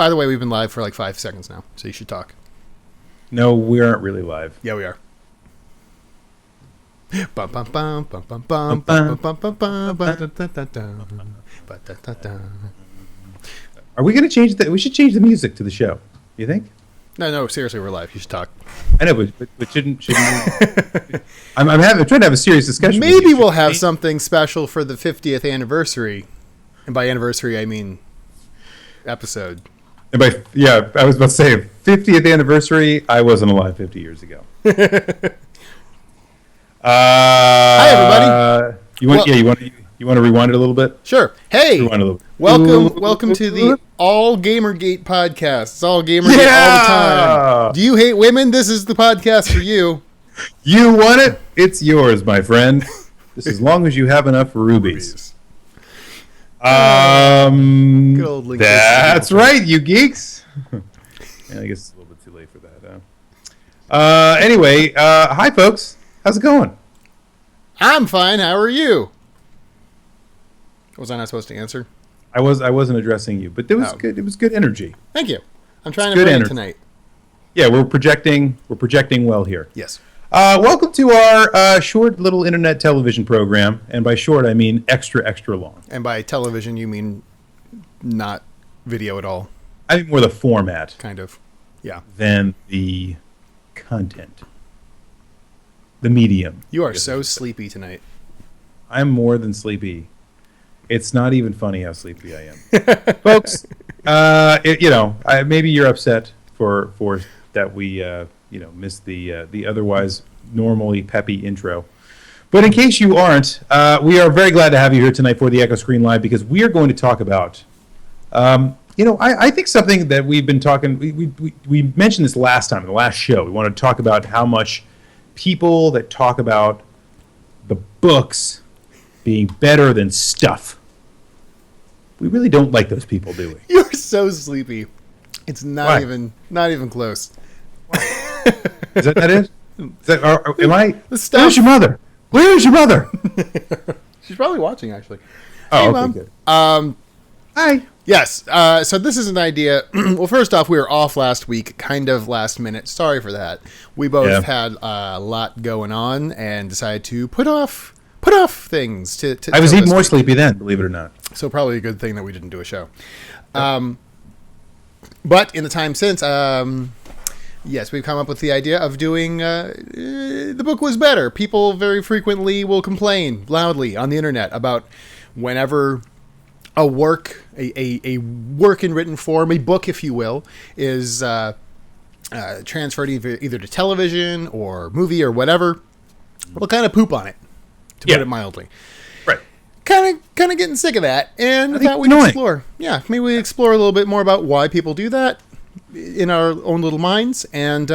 By the way, we've been live for like 5 seconds now, so you should talk. No, we aren't really live. Yeah, we are. Bum, bum, bum, bum, bum, bum, bum, bum, bum, bum, Are we going to change that? We should change the music to the show. You think? No, seriously, we're live. You should talk. I know, but shouldn't we? I'm trying to have a serious discussion. Maybe we'll have something special for the 50th anniversary. And by anniversary, I mean episode. And I was about to say 50th anniversary. I wasn't alive 50 years ago. Hi, everybody. You want to rewind it a little bit? Sure. Hey, welcome to the All Gamergate podcast. It's all Gamergate all the time. Do you hate women? This is the podcast for you. You want it? It's yours, my friend. Just as long as you have enough rubies. Good old link. That's right, you geeks. Yeah, I guess it's a little bit too late for that. Anyway, hi folks. How's it going? I'm fine. How are you? Was I not supposed to answer? I wasn't addressing you, but it was good. It was good energy. Thank you. I'm trying to bring it tonight. Yeah, we're projecting well here. Yes. Welcome to our short little internet television program, and by short I mean extra long. And by television you mean not video at all. I mean more the format, kind of. Yeah. Than the content, the medium. You are so sleepy tonight. I'm more than sleepy. It's not even funny how sleepy I am, folks. Maybe you're upset for that we missed the otherwise normally peppy intro. But in case you aren't, we are very glad to have you here tonight for the Echo Screen Live, because we are going to talk about, I think something that we've been talking, we mentioned this last time in the last show. We want to talk about how much people that talk about the books being better than stuff, we really don't like those people, do we? You're so sleepy. It's not even close. Is that it? Am I? Where's your mother? Where's your mother? She's probably watching, actually. Oh, hey, okay, Mom. Good. Hi. Yes. So this is an idea. Well, first off, we were off last week, kind of last minute. Sorry for that. We both had a lot going on and decided to put off things to I was even more sleepy then, believe it or not. So probably a good thing that we didn't do a show. But in the time since, yes, we've come up with the idea of doing the book was better. People very frequently will complain loudly on the internet about whenever a work, a work in written form, a book, if you will, is transferred either to television or movie or whatever. We'll kind of poop on it, to put it mildly. Right. Kind of getting sick of that, and I thought we'd explore. Yeah, maybe we explore a little bit more about why people do that in our own little minds, and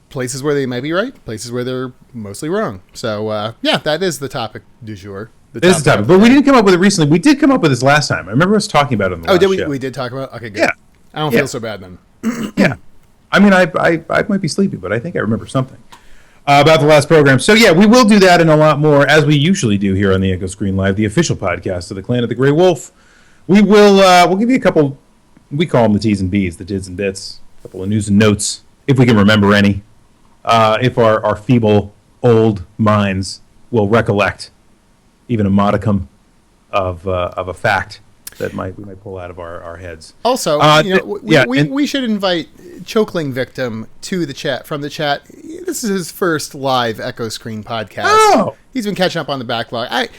places where they might be right, places where they're mostly wrong. So, that is the topic du jour. It is the topic, but we didn't come up with it recently. We did come up with this last time. I remember us talking about it in the last show. We did talk about it? Okay, good. Yeah. I don't feel so bad then. Yeah. I mean, I might be sleepy, but I think I remember something about the last program. So, yeah, we will do that and a lot more, as we usually do here on the Echo Screen Live, the official podcast of the Clan of the Grey Wolf. We will we'll give you a couple, we call them the T's and B's, the Dids and Bits, a couple of news and notes, if we can remember any, if our feeble old minds will recollect even a modicum of a fact that we might pull out of our heads. Also, we should invite Chokeling Victim to the chat, from the chat. This is his first live Echo Screen podcast. Oh! He's been catching up on the backlog. I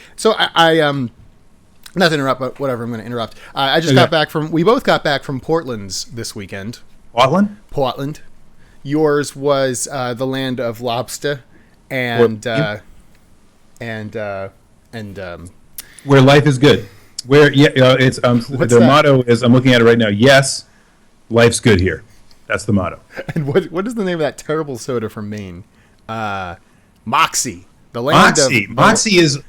not to interrupt, but whatever, I'm going to interrupt. I just got back we both got back from Portland's this weekend. Portland. Yours was the land of lobster and where life is good. Where it's the motto is, I'm looking at it right now. Yes, life's good here. That's the motto. And what is the name of that terrible soda from Maine? Moxie. The land Moxie is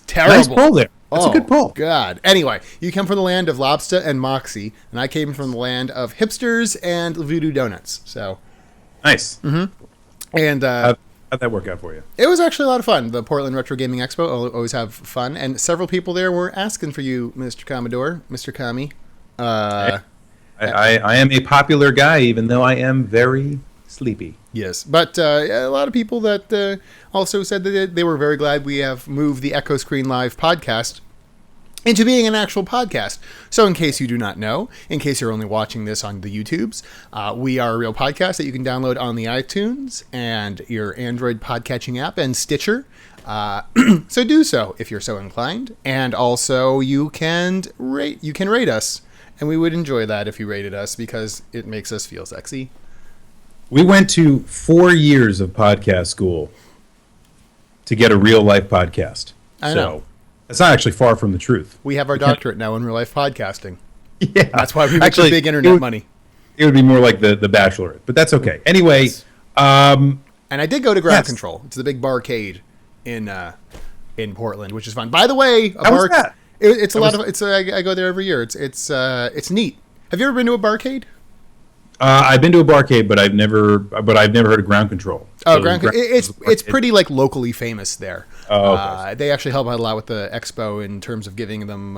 terrible. Nice pull there. That's a good pull. God. Anyway, you come from the land of lobster and Moxie, and I came from the land of hipsters and voodoo donuts. So nice. Mm-hmm. And how'd that work out for you? It was actually a lot of fun. The Portland Retro Gaming Expo, always have fun, and several people there were asking for you, Mr. Commodore, Mr. Kami. I am a popular guy, even though I am very sleepy. Yes, but a lot of people that also said that they were very glad we have moved the Echo Screen Live podcast into being an actual podcast. So in case you do not know, in case you're only watching this on the YouTubes, we are a real podcast that you can download on the iTunes and your Android podcatching app and Stitcher. So do so if you're so inclined. And also you can rate us. And we would enjoy that if you rated us because it makes us feel sexy. We went to 4 years of podcast school to get a real life podcast. I know. It's not actually far from the truth. We have our doctorate now in real life podcasting. Yeah. That's why we make the big internet money. It would be more like the Bachelorette, but that's okay. Anyway. Yes. And I did go to Ground Control. It's the big barcade in Portland, which is fun. By the way, How was that? I go there every year. It's neat. Have you ever been to a barcade? I've been to a barcade, but I've never heard of Ground Control. Oh, it's pretty like locally famous there. Oh, okay. They actually help out a lot with the expo in terms of giving them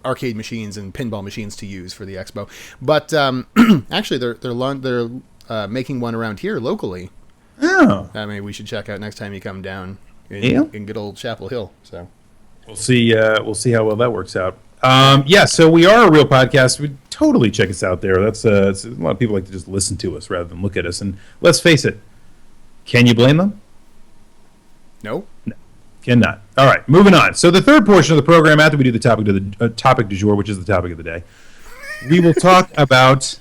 arcade machines and pinball machines to use for the expo. But actually, they're making one around here locally. Oh, I mean, we should check out next time you come down in good old Chapel Hill. So we'll see how well that works out. So we are a real podcast. We totally check us out there. That's a lot of people like to just listen to us rather than look at us. And let's face it, can you blame them? No, cannot. All right, moving on. So the third portion of the program, after we do the topic du jour, which is the topic of the day, we will talk about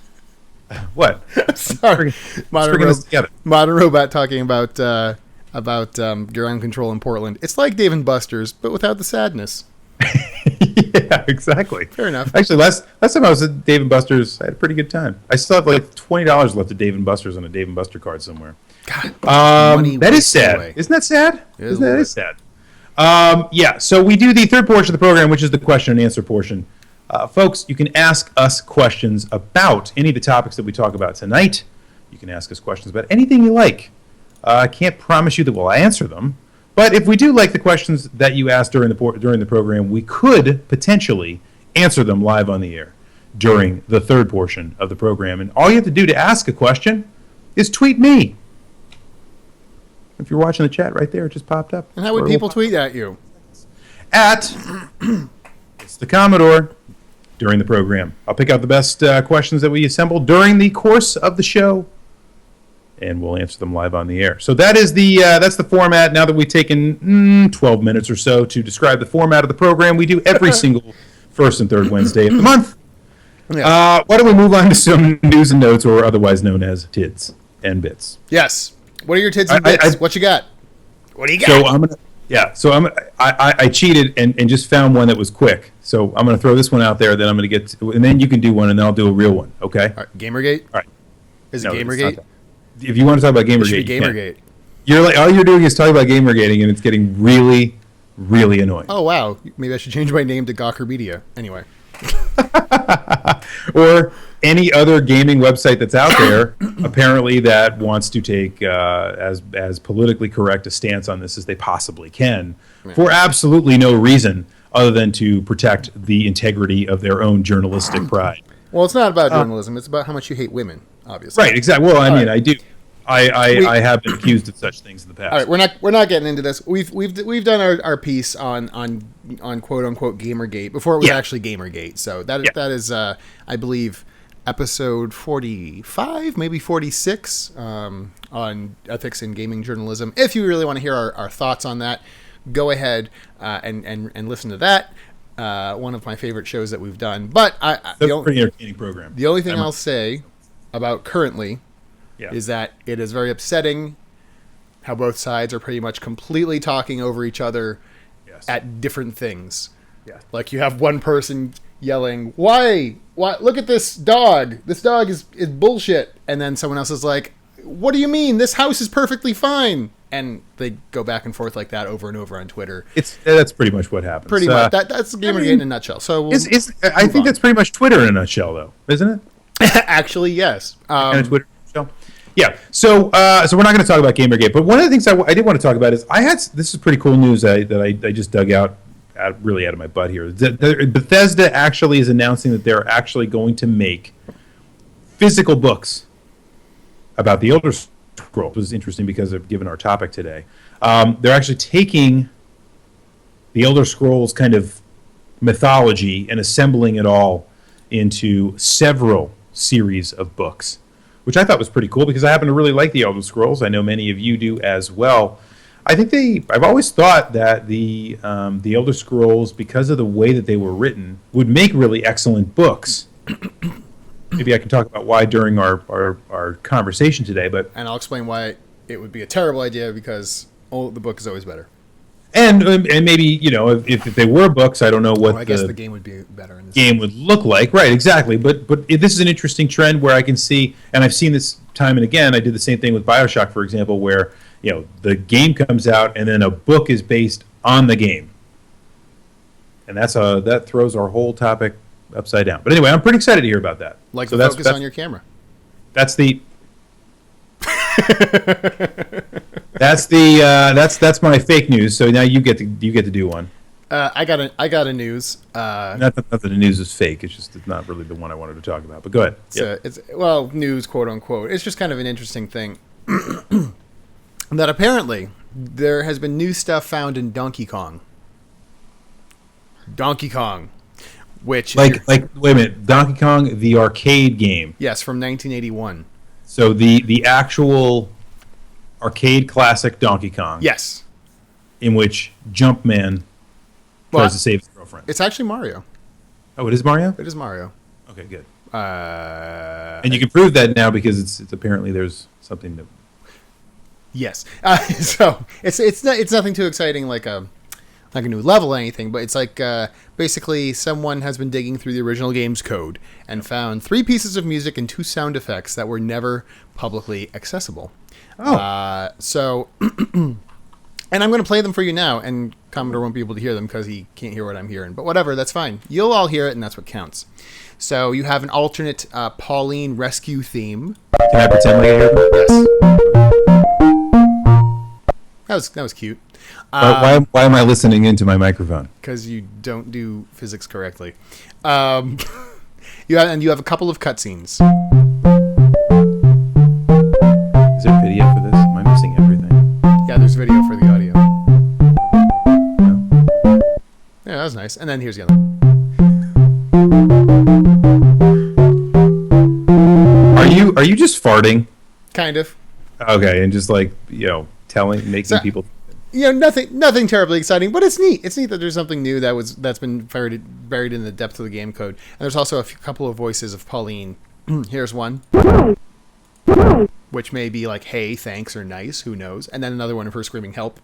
what? Sorry, Modern Robot talking about ground control in Portland. It's like Dave and Buster's, but without the sadness. Yeah, exactly. Fair enough. Actually, last time I was at Dave & Buster's, I had a pretty good time. I still have like $20 left at Dave & Buster's on a Dave & Buster card somewhere. God, that is sad. Away. Isn't that sad? That is sad. So we do the third portion of the program, which is the question and answer portion. Folks, you can ask us questions about any of the topics that we talk about tonight. You can ask us questions about anything you like. I can't promise you that we'll answer them. But if we do like the questions that you asked during the program, we could potentially answer them live on the air during the third portion of the program. And all you have to do to ask a question is tweet me. If you're watching the chat right there, it just popped up. And how would people tweet at you? At It's the Commodore during the program. I'll pick out the best questions that we assembled during the course of the show, and we'll answer them live on the air. So that's the format. Now that we've taken 12 minutes or so to describe the format of the program, we do every single first and third Wednesday of the month. Yeah. Why don't we move on to some news and notes, or otherwise known as TIDs and bits? Yes. What are your TIDs and bits? What you got? What do you got? So I cheated and just found one that was quick. So I'm going to throw this one out there. Then I'm going to and then you can do one, and then I'll do a real one. Okay. All right. Gamergate. All right. Is it Gamergate? If you want to talk about Gamergate, Gamergate. You're like, all you're doing is talking about Gamergating, and it's getting really, really annoying. Oh wow, maybe I should change my name to Gawker Media. Anyway, or any other gaming website that's out there, apparently that wants to take as politically correct a stance on this as they possibly can, for absolutely no reason other than to protect the integrity of their own journalistic pride. Well, it's not about journalism; it's about how much you hate women. Obviously. Right, exactly. Well, I mean, I do. I have been accused of such things in the past. All right, we're not getting into this. We've done our piece on quote unquote Gamergate before it was actually Gamergate. So that is I believe episode 45, maybe 46 on ethics in gaming journalism. If you really want to hear our thoughts on that, go ahead and listen to that. One of my favorite shows that we've done. But that's a pretty entertaining program. The only thing I'll say about currently is that it is very upsetting how both sides are pretty much completely talking over each other at different things. Yeah. Like you have one person yelling, Why? Look at this dog. This dog is bullshit. And then someone else is like, what do you mean? This house is perfectly fine. And they go back and forth like that over and over on Twitter. That's pretty much what happens. Pretty much. That's Gamergate in a nutshell. So I think that's pretty much Twitter in a nutshell, though, isn't it? Actually, yes. Twitter show. Yeah. So we're not going to talk about Gamergate, but one of the things I did want to talk about is this is pretty cool news that I just dug out really out of my butt here. Bethesda actually is announcing that they're actually going to make physical books about the Elder Scrolls. This is interesting because of given our topic today. They're actually taking the Elder Scrolls kind of mythology and assembling it all into several series of books, which I thought was pretty cool because I happen to really like the Elder Scrolls. I know many of you do as well. I think I've always thought that the Elder Scrolls, because of the way that they were written, would make really excellent books. Maybe I can talk about why during our conversation today, and I'll explain why it would be a terrible idea because the book is always better. And maybe, if they were books, I don't know what I guess the game would be better. In this game would look like. Right, exactly. But this is an interesting trend where I can see, and I've seen this time and again. I did the same thing with BioShock, for example, where the game comes out and then a book is based on the game, and that throws our whole topic upside down. But anyway, I'm pretty excited to hear about that. Like the focus on your camera. That's the. That's my fake news. So now you get to do one. I got a news. Not that the news is fake. It's just not really the one I wanted to talk about. But go ahead. It's news, quote unquote. It's just kind of an interesting thing that apparently there has been new stuff found in Donkey Kong. Which wait a minute, Donkey Kong the arcade game. Yes, from 1981. So the actual arcade classic Donkey Kong. Yes. In which Jumpman tries to save his girlfriend. It's actually Mario. Oh, it is Mario? It is Mario. Okay, good. And you can prove that now because it's apparently there's something new. Yes. So it's nothing too exciting like a new level or anything, but it's like basically someone has been digging through the original game's code and found 3 pieces of music and 2 sound effects that were never publicly accessible. Oh. And I'm going to play them for you now, and Commodore won't be able to hear them because he can't hear what I'm hearing. But whatever, that's fine. You'll all hear it, and that's what counts. So you have an alternate Pauline rescue theme. Can I pretend like I hear them? Yes. That was cute. Why am I listening into my microphone? Because you don't do physics correctly. You have a couple of cutscenes. Is there video for this? Am I missing everything? Yeah, there's video for the audio. No. Yeah, that was nice. And then here's the other one. Are you just farting? Kind of. Okay, and just like making people. Nothing terribly exciting, but it's neat. It's neat that there's something new that's been buried in the depths of the game code. And there's also a couple of voices of Pauline. Here's one, which may be like, "Hey, thanks," or "Nice," who knows? And then another one of her screaming, "Help!"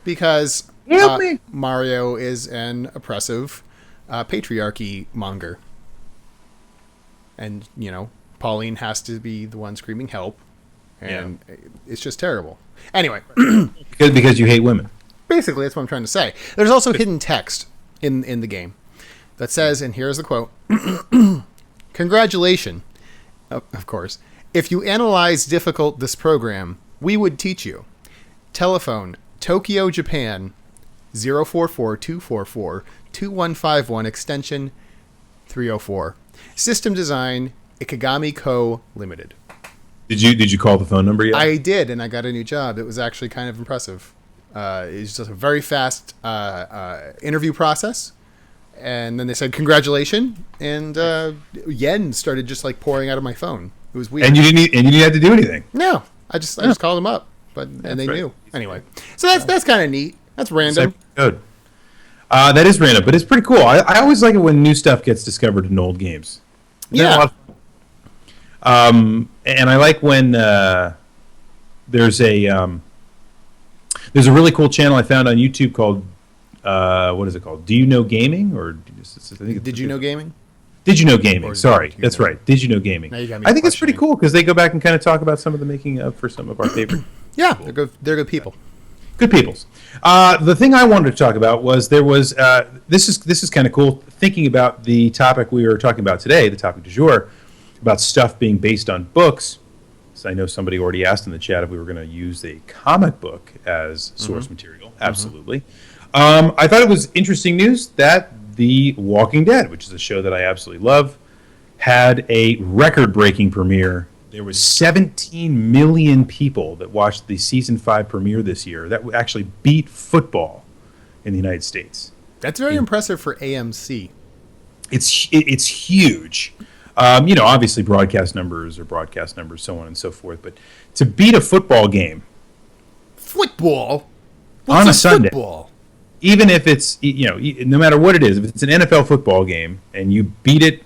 Because Help me! Mario is an oppressive patriarchy monger, and Pauline has to be the one screaming "Help," and it's just terrible. Anyway, because you hate women. Basically, that's what I'm trying to say. There's also hidden text in the game that says, and here's the quote: "Congratulations, of course. If you analyze this program, we would teach you. Telephone Tokyo, Japan, 044-244-2151 extension 304. System design Ikegami Co. Limited." Did you call the phone number yet? I did, and I got a new job. It was actually kind of impressive. It was just a very fast interview process, and then they said congratulations, and yen started just like pouring out of my phone. It was weird. And you didn't have to do anything. No, I just called them up, and they knew anyway. So that's kind of neat. That's random. Good. That is random, but it's pretty cool. I always like it when new stuff gets discovered in old games. Yeah. And I like when there's a really cool channel I found on YouTube called what is it called? Do You Know Gaming? Or Did You Know Gaming? Did You Know Gaming? Sorry, that's right. Did You Know Gaming? I think it's pretty cool because they go back and kind of talk about some of the making of for some of our favorite. Yeah, they're good people. Good peoples. The thing I wanted to talk about was this is kind of cool. Thinking about the topic we were talking about today, the topic du jour, about stuff being based on books. So I know somebody already asked in the chat if we were going to use a comic book as source material. Absolutely. I thought it was interesting news that The Walking Dead, which is a show that I absolutely love, had a record-breaking premiere. There was 17 million people that watched the season 5 premiere this year. That actually beat football in the United States. That's very impressive for AMC. It's huge. Obviously broadcast numbers, so on and so forth. But to beat a football game, Football? On a Sunday, football? even if it's no matter what it is, if it's an NFL football game and you beat it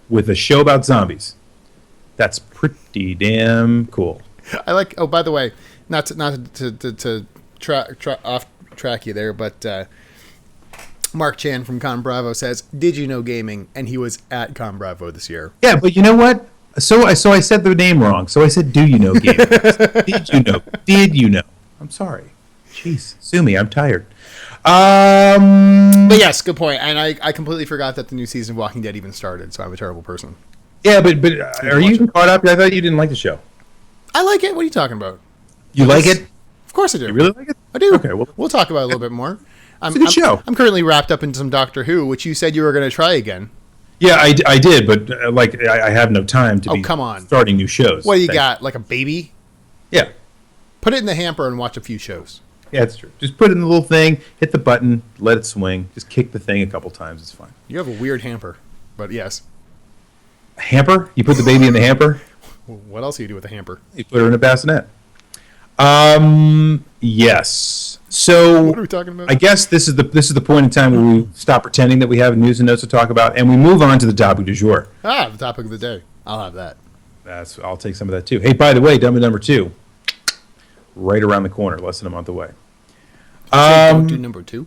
with a show about zombies, that's pretty damn cool. I like. Oh, by the way, not to off track you there, but Mark Chan from Con Bravo says, "Did you know gaming?" And he was at Con Bravo this year. Yeah, but you know what? So I said the name wrong. So I said, "Do you know gaming?" Did you know? Did you know? I'm sorry. Jeez, sue me. I'm tired. But yes, good point. And I completely forgot that the new season of Walking Dead even started. So I'm a terrible person. Yeah, but are you even caught up? I thought you didn't like the show. I like it. What are you talking about? You like it? Of course I do. You really like it? I do. Okay, well, we'll talk about it a little bit more. It's a good show. I'm currently wrapped up into some Doctor Who, which you said you were going to try again. Yeah, I did, but I have no time to be come on. starting new shows. What do you got? Like a baby? Yeah. Put it in the hamper and watch a few shows. Yeah, it's true. Just put it in the little thing, hit the button, let it swing. Just kick the thing a couple times. It's fine. You have a weird hamper, but yes. A hamper? You put the baby in the hamper? What else do you do with a hamper? You put her in a bassinet. Yes. So what are we talking about? I guess this is the point in time where we stop pretending that we have news and notes to talk about, and we move on to the topic du jour. The topic of the day. I'll have that. I'll take some of that too. Hey, by the way, Dumb and Number 2, right around the corner, less than a month away. Don't do number 2.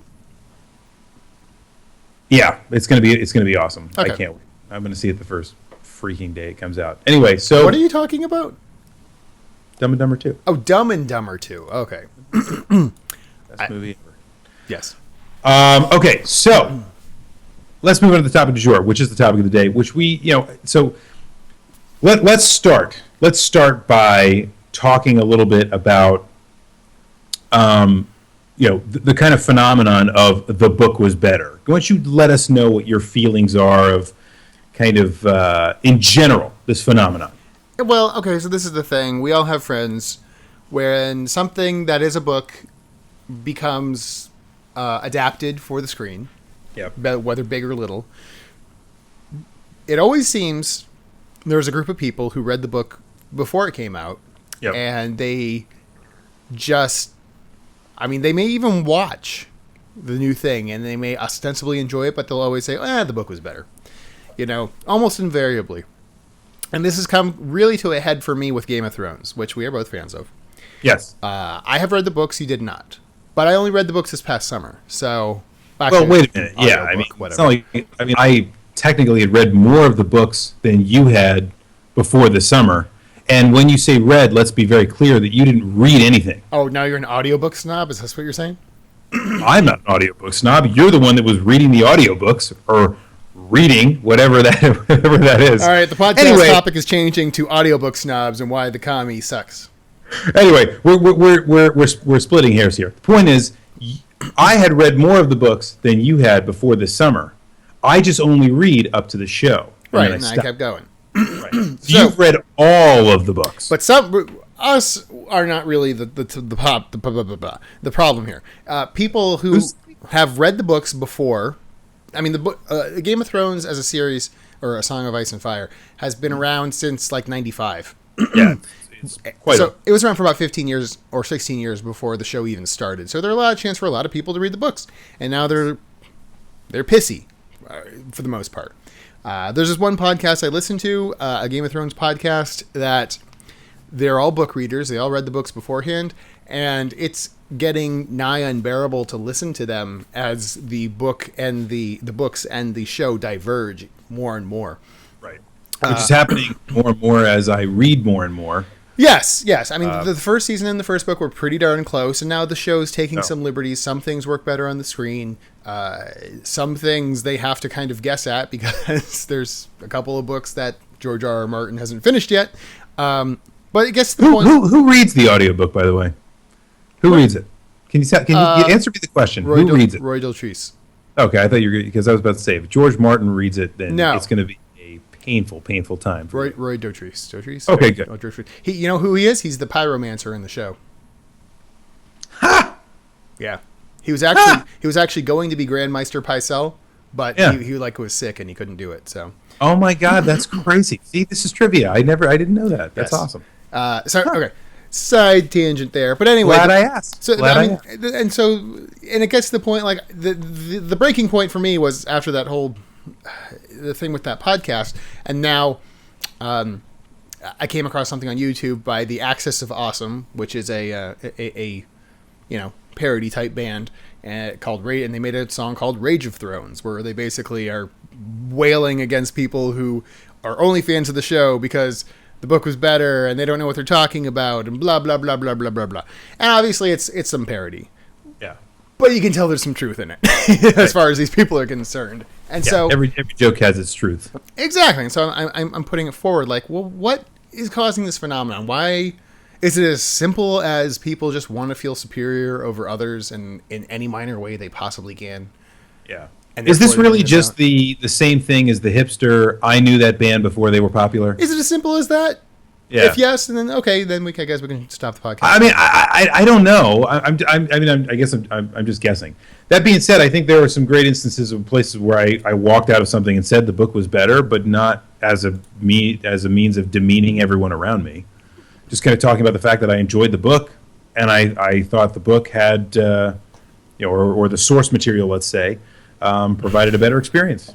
Yeah, it's gonna be awesome. Okay. I can't wait. I'm gonna see it the first freaking day it comes out. Anyway, so what are you talking about? Dumb and Dumber 2. Oh, Dumb and Dumber 2. Okay. Best movie ever. Yes. Okay, so let's move on to the topic du jour, which is the topic of the day, which so let's start. Let's start by talking a little bit about the kind of phenomenon of the book was better. Why don't you let us know what your feelings are of kind of in general this phenomenon? Well, okay, so this is the thing. We all have friends when something that is a book becomes adapted for the screen, whether big or little. It always seems there's a group of people who read the book before it came out, and they they may even watch the new thing, and they may ostensibly enjoy it, but they'll always say, the book was better. Almost invariably. And this has come really to a head for me with Game of Thrones, which we are both fans of. Yes. I have read the books, you did not. But I only read the books this past summer, so... Well, wait a minute. Yeah, it's not like... I technically had read more of the books than you had before the summer. And when you say read, let's be very clear that you didn't read anything. Oh, now you're an audiobook snob? Is that what you're saying? I'm not an audiobook snob. You're the one that was reading the audiobooks, or reading, whatever that is. All right, the podcast topic is changing to audiobook snobs and why the commie sucks. Anyway, we're splitting hairs here. The point is, I had read more of the books than you had before this summer. I just only read up to the show. Right, and I kept going. Right. So you've read all of the books. But us are not really the problem here. People who have read the books before... the book, Game of Thrones as a series, or A Song of Ice and Fire, has been around since, 95. Yeah. It was around for about 15 years or 16 years before the show even started. So there's a lot of chance for a lot of people to read the books. And now they're pissy, for the most part. There's this one podcast I listen to, a Game of Thrones podcast, that they're all book readers. They all read the books beforehand. And it's getting nigh unbearable to listen to them as the book and the books and the show diverge more and more. Right. Which is happening more and more as I read more and more. Yes. The first season and the first book were pretty darn close, and now the show's taking some liberties. Some things work better on the screen. Some things they have to kind of guess at because there's a couple of books that George R.R. Martin hasn't finished yet. But it gets to the point... Who reads the audiobook, by the way? Who reads it? you answer me the question? Who reads it? Roy Daltrece. Okay, I thought you were, because I was about to say, if George Martin reads it, then No. it's going to be a painful time. For Roy Daltrece. Okay, good. Daltrece. You know who he is? He's the pyromancer in the show. Ha! Yeah, he was actually going to be Grandmeister Pycelle, but he was sick and he couldn't do it. So. Oh my God, that's crazy! See, this is trivia. I didn't know that. That's awesome. Okay. Side tangent there, but anyway. Glad I asked. So and it gets to the point, like the breaking point for me was after that whole the thing with that podcast, and now I came across something on YouTube by the Axis of Awesome, which is a parody type band called Rage, and they made a song called Rage of Thrones, where they basically are wailing against people who are only fans of the show because the book was better and they don't know what they're talking about and blah blah blah blah blah blah blah. And obviously it's some parody. Yeah. But you can tell there's some truth in it as far as these people are concerned. And so every joke has its truth. Exactly. And so I'm putting it forward like, well, what is causing this phenomenon? Why is it as simple as people just want to feel superior over others and in any minor way they possibly can? Yeah. And is this really just the same thing as the hipster, I knew that band before they were popular? Is it as simple as that? Yeah. If yes, then okay, then I guess we can stop the podcast. I mean, I don't know. I guess I'm just guessing. That being said, I think there were some great instances of places where I walked out of something and said the book was better, but not as a means of demeaning everyone around me. Just kind of talking about the fact that I enjoyed the book, and I thought the book had, or the source material, let's say, provided a better experience.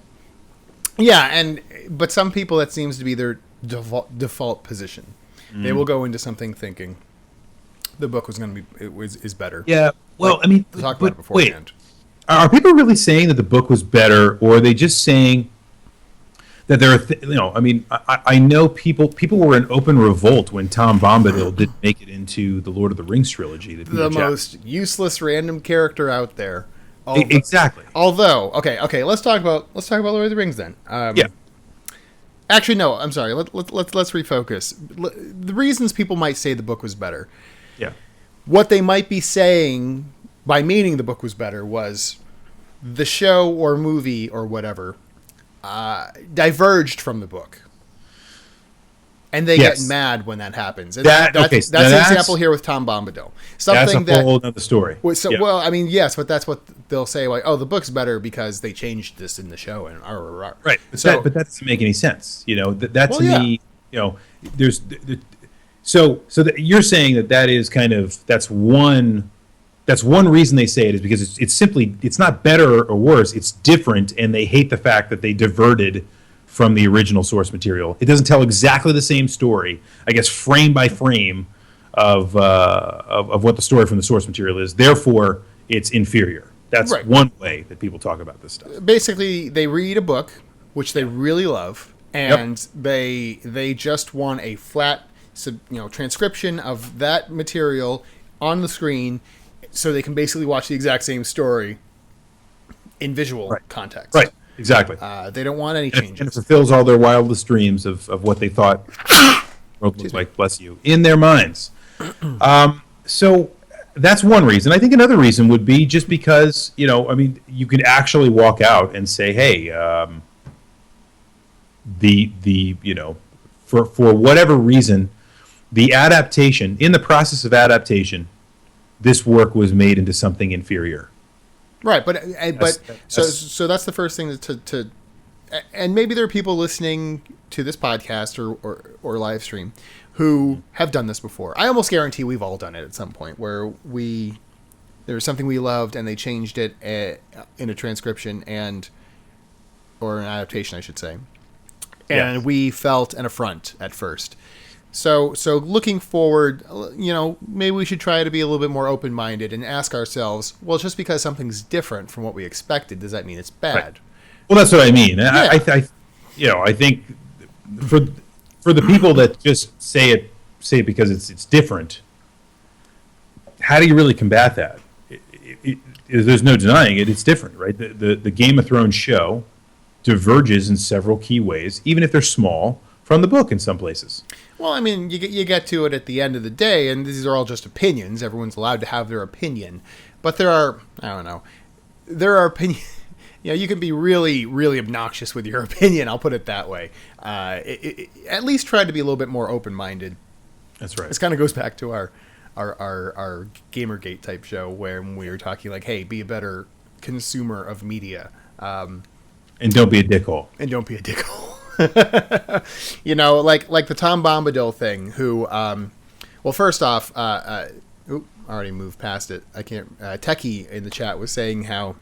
Yeah, but some people, that seems to be their default position. They will go into something thinking the book was going to be is better. Yeah, well, I mean, talk about it beforehand. Wait, are people really saying that the book was better, or are they just saying that there are? I mean, I know people were in open revolt when Tom Bombadil didn't make it into the Lord of the Rings trilogy. The most useless random character out there. Exactly. Although, okay, let's talk about Lord of the Rings then. Yeah. Actually, no. I'm sorry. Let's refocus. The reasons people might say the book was better. Yeah. What they might be saying by meaning the book was better was the show or movie or whatever diverged from the book. And they get mad when that happens. And that's the example here with Tom Bombadil. That's a whole other story. Well, I mean, yes, but that's what they'll say. Like, oh, the book's better because they changed this in the show. And right, but that doesn't make any sense. Me. There's so that you're saying that is kind of that's one reason they say it is because it's simply it's not better or worse. It's different, and they hate the fact that they diverted from the original source material. It doesn't tell exactly the same story, I guess, frame by frame of what the story from the source material is. Therefore, it's inferior. That's one way that people talk about this stuff. Basically, they read a book, which they really love, and they just want a flat transcription of that material on the screen so they can basically watch the exact same story in visual context. Right. Exactly. They don't want any changes. And it fulfills all their wildest dreams of what they thought the world looks like, bless you, in their minds. So that's one reason. I think another reason would be just because, you could actually walk out and say, hey, for whatever reason, the adaptation, in the process of adaptation, this work was made into something inferior. Right, so that's the first thing to and maybe there are people listening to this podcast or live stream who have done this before. I almost guarantee we've all done it at some point where there was something we loved and they changed it in a transcription or an adaptation, I should say, and we felt an affront at first. So looking forward, maybe we should try to be a little bit more open-minded and ask ourselves, well, just because something's different from what we expected, does that mean it's bad? Right. Well, that's what I mean. Yeah. I think for the people that just say it because it's different, how do you really combat that? There's no denying it. It's different, right? The Game of Thrones show diverges in several key ways, even if they're small, from the book in some places. Well, I mean, you get to it at the end of the day, and these are all just opinions. Everyone's allowed to have their opinion. But there are, I don't know, there are opinions. You know, you can be really, really obnoxious with your opinion. I'll put it that way. At least try to be a little bit more open-minded. That's right. This kind of goes back to our Gamergate type show where we were talking like, hey, be a better consumer of media. And don't be a dickhole. And don't be a dickhole. You know, like the Tom Bombadil thing. Who, well, first off, I already moved past it. I can't. Techie in the chat was saying how,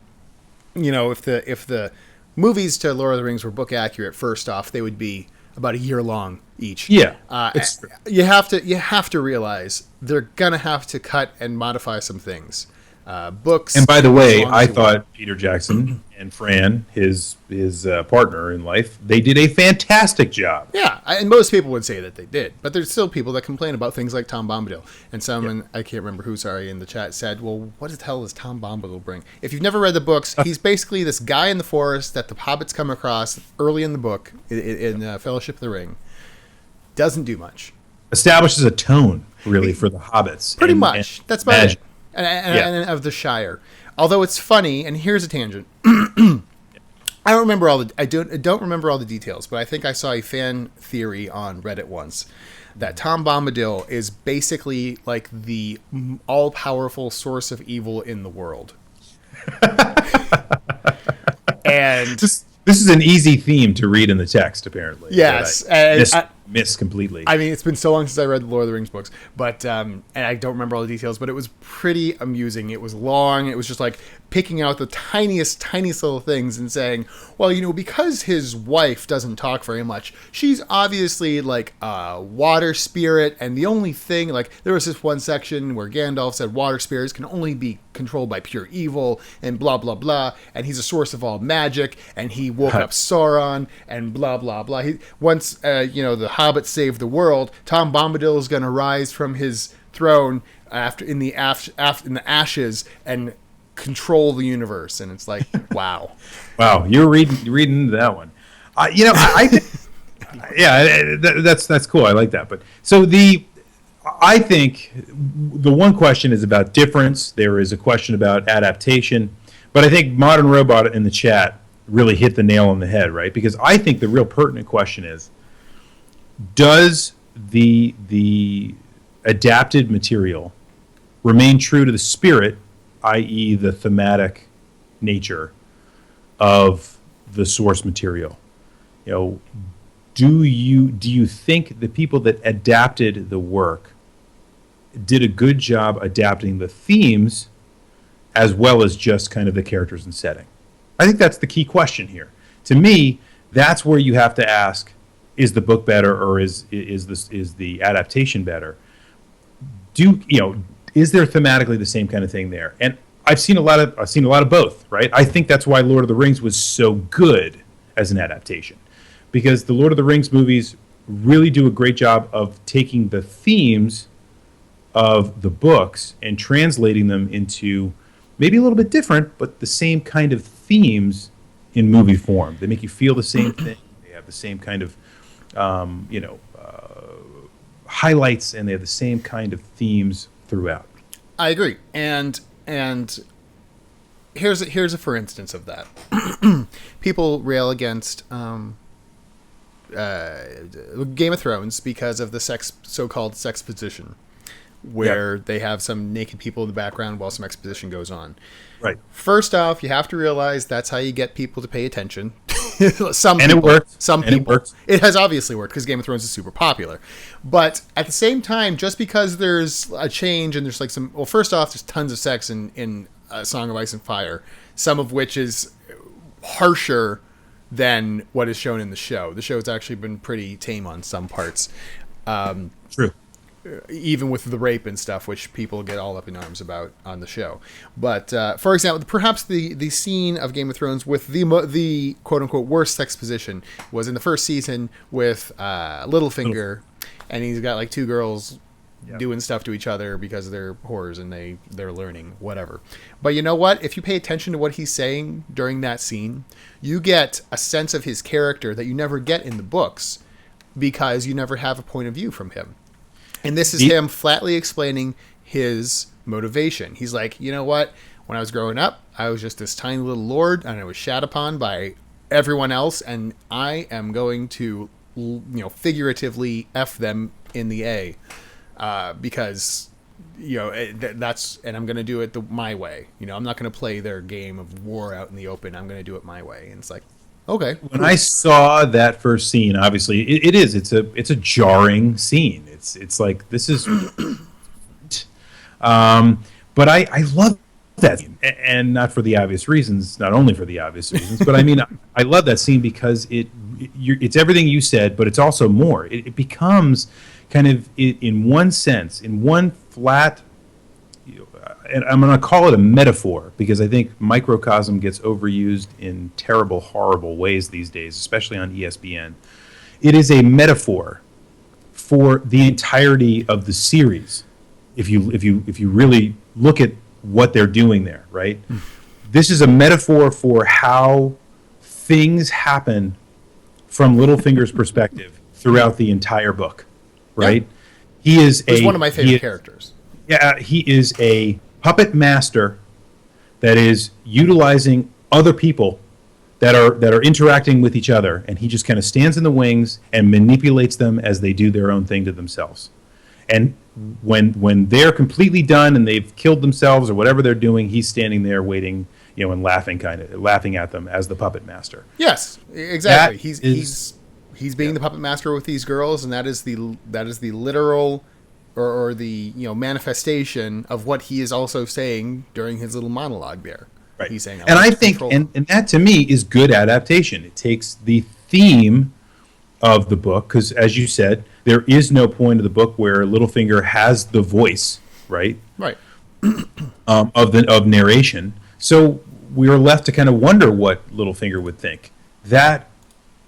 you know, if the movies to Lord of the Rings were book accurate, first off, they would be about a year long each. Yeah, you have to realize they're gonna have to cut and modify some things. Books. And by the way, I thought Peter Jackson and Fran, his partner in life, they did a fantastic job. Yeah, and most people would say that they did, but there's still people that complain about things like Tom Bombadil. And someone, I can't remember who, sorry, in the chat said, well, what the hell does Tom Bombadil bring? If you've never read the books, he's basically this guy in the forest that the hobbits come across early in the book, in Fellowship of the Ring. Doesn't do much. Establishes a tone, really, for the hobbits. Pretty much. That's about it. And of the Shire. Although it's funny, and here's a tangent. I don't remember all the details, but I think I saw a fan theory on Reddit once that Tom Bombadil is basically like the all-powerful source of evil in the world. And this is an easy theme to read in the text, apparently. Yes, Miss completely. I mean, it's been so long since I read the Lord of the Rings books, but and I don't remember all the details, but it was pretty amusing. It was long. It was just like picking out the tiniest little things and saying, well, you know, because his wife doesn't talk very much, she's obviously like a water spirit, and the only thing, like, there was this one section where Gandalf said water spirits can only be controlled by pure evil, and blah, blah, blah, and he's a source of all magic, and he woke up Sauron, and blah, blah, blah. Once, you know, the Hobbit saved the world, Tom Bombadil is going to rise from his throne in the ashes and control the universe. And it's like, wow. Wow, you're reading into that one. You know, yeah, that's cool. I like that. But so I think the one question is about difference. There is a question about adaptation. But I think Modern Robot in the chat really hit the nail on the head, right? Because I think the real pertinent question is, does the adapted material remain true to the spirit, i.e. the thematic nature of the source material? You know, do you think the people that adapted the work did a good job adapting the themes as well as just kind of the characters and setting? I think that's the key question here. To me, that's where you have to ask, is the book better or is the adaptation better? Is there thematically the same kind of thing there? And I've seen a lot of both, right? I think that's why Lord of the Rings was so good as an adaptation, because the Lord of the Rings movies really do a great job of taking the themes of the books and translating them into maybe a little bit different, but the same kind of themes in movie form. They make you feel the same thing. They have the same kind of, highlights, and they have the same kind of themes throughout. I agree. And here's a for instance of that. People rail against Game of Thrones because of the so-called sexposition, where they have some naked people in the background while some exposition goes on. Right. First off, you have to realize that's how you get people to pay attention. It works. It works. It has obviously worked because Game of Thrones is super popular. But at the same time, just because there's a change and there's like some... Well, first off, there's tons of sex in Song of Ice and Fire, some of which is harsher than what is shown in the show. The show's actually been pretty tame on some parts. True. Even with the rape and stuff, which people get all up in arms about on the show. But for example, perhaps the scene of Game of Thrones with the quote unquote worst exposition was in the first season with Littlefinger, and he's got like two girls doing stuff to each other because they're whores and they're learning whatever. But you know what? If you pay attention to what he's saying during that scene, you get a sense of his character that you never get in the books because you never have a point of view from him. And this is him flatly explaining his motivation. He's like, you know what? When I was growing up, I was just this tiny little lord, and I was shat upon by everyone else, and I am going to, figuratively F them in the A, because, that's, and I'm going to do it my way. I'm not going to play their game of war out in the open. I'm going to do it my way. And it's like, okay. When I saw that first scene, obviously it's a jarring scene. It's like, this is, but I love that scene, and not for the obvious reasons, not only for the obvious reasons, but I mean, I love that scene because it's everything you said, but it's also more. It becomes kind of, in one sense, in one flat, and I'm going to call it a metaphor, because I think microcosm gets overused in terrible, horrible ways these days, especially on ESPN. It is a metaphor for the entirety of the series. If you really look at what they're doing there, right? This is a metaphor for how things happen from Littlefinger's perspective throughout the entire book, right? Yeah. He's one of my favorite characters. Yeah, he is a puppet master that is utilizing other people that are interacting with each other, and he just kind of stands in the wings and manipulates them as they do their own thing to themselves. And when they're completely done and they've killed themselves or whatever they're doing, he's standing there waiting, and laughing at them as the puppet master. Yes, exactly. He's being the puppet master with these girls, and that is the literal or the manifestation of what he is also saying during his little monologue there. Right. He's saying, and I think, and that to me is good adaptation. It takes the theme of the book, because as you said, there is no point of the book where Littlefinger has the voice, right? Right. of narration. So we are left to kind of wonder what Littlefinger would think. That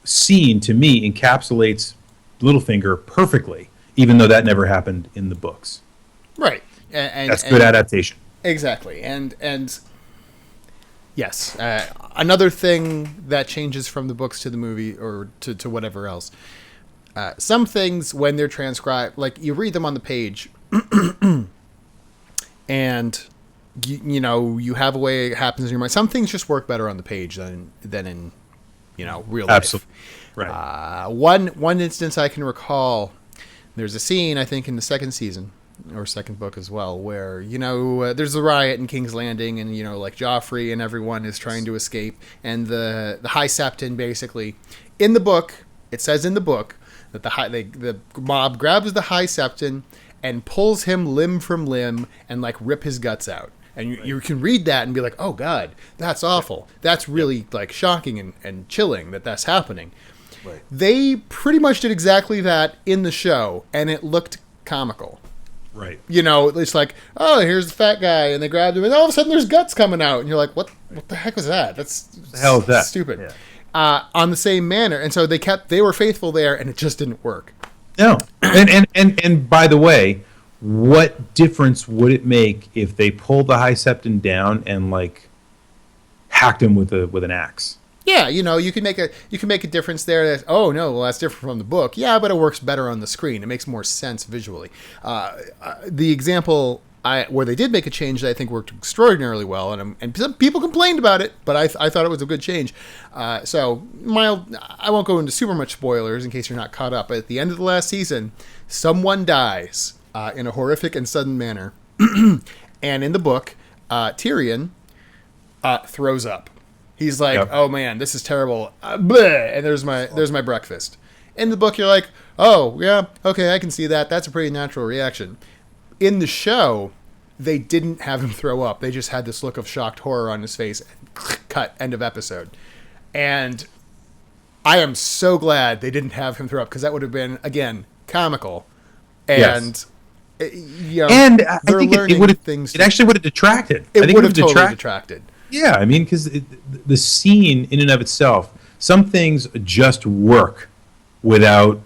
scene to me encapsulates Littlefinger perfectly, even though that never happened in the books. Right. And that's good adaptation. Exactly. And yes, another thing that changes from the books to the movie or to whatever else. Some things, when they're transcribed, like you read them on the page, and you have a way it happens in your mind. Some things just work better on the page than in real life. Absolutely. Right. One instance I can recall, there's a scene I think in the second season or second book as well, where there's a riot in King's Landing, and like Joffrey and everyone is trying to escape, and the High Septon basically, in the book, it says in the book that the mob grabs the High Septon and pulls him limb from limb and like rip his guts out. And you can read that and be like, oh God, that's awful. That's really like shocking and chilling that that's happening. Right. They pretty much did exactly that in the show, and it looked comical. Right. It's like, oh, here's the fat guy, and they grabbed him, and all of a sudden there's guts coming out, and you're like, what the heck was that? That's the hell is that? Stupid. Yeah. On the same manner, and so they were faithful there, and it just didn't work. No. And by the way, what difference would it make if they pulled the High Septon down and like hacked him with an axe? Yeah, you can make a difference there. That, oh no, well that's different from the book. Yeah, but it works better on the screen. It makes more sense visually. The example where they did make a change that I think worked extraordinarily well, and some people complained about it, but I thought it was a good change. So mild. I won't go into super much spoilers in case you're not caught up. But at the end of the last season, someone dies in a horrific and sudden manner, and in the book, Tyrion throws up. He's like, yep. Oh man, this is terrible. Bleh, and there's my breakfast. In the book, you're like, oh yeah, okay, I can see that. That's a pretty natural reaction. In the show, they didn't have him throw up. They just had this look of shocked horror on his face. Cut. End of episode. And I am so glad they didn't have him throw up, because that would have been, again, comical. And yes. And I think it would have things. It actually would have detracted. It would have totally detracted. Yeah, I mean, because the scene in and of itself, some things just work without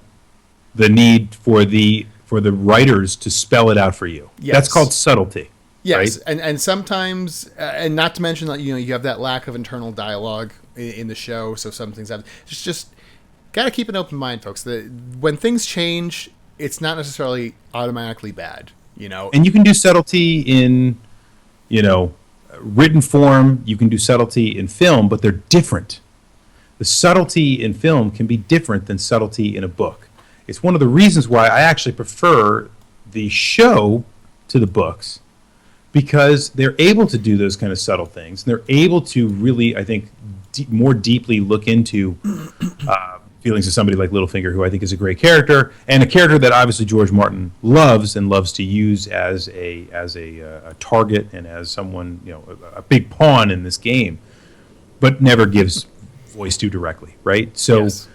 the need for the writers to spell it out for you. Yes. That's called subtlety. Yes, right? and sometimes, and not to mention that you have that lack of internal dialogue in the show, so some things have just got to keep an open mind, folks. When things change, it's not necessarily automatically bad. You know, And you can do subtlety in, written form. You can do subtlety in film, but they're different. The subtlety in film can be different than subtlety in a book. It's one of the reasons why I actually prefer the show to the books, because they're able to do those kind of subtle things. And they're able to really, I think, more deeply look into feelings of somebody like Littlefinger, who I think is a great character, and a character that obviously George Martin loves and loves to use as a target and as someone, a big pawn in this game, but never gives voice to directly, right? So Yes.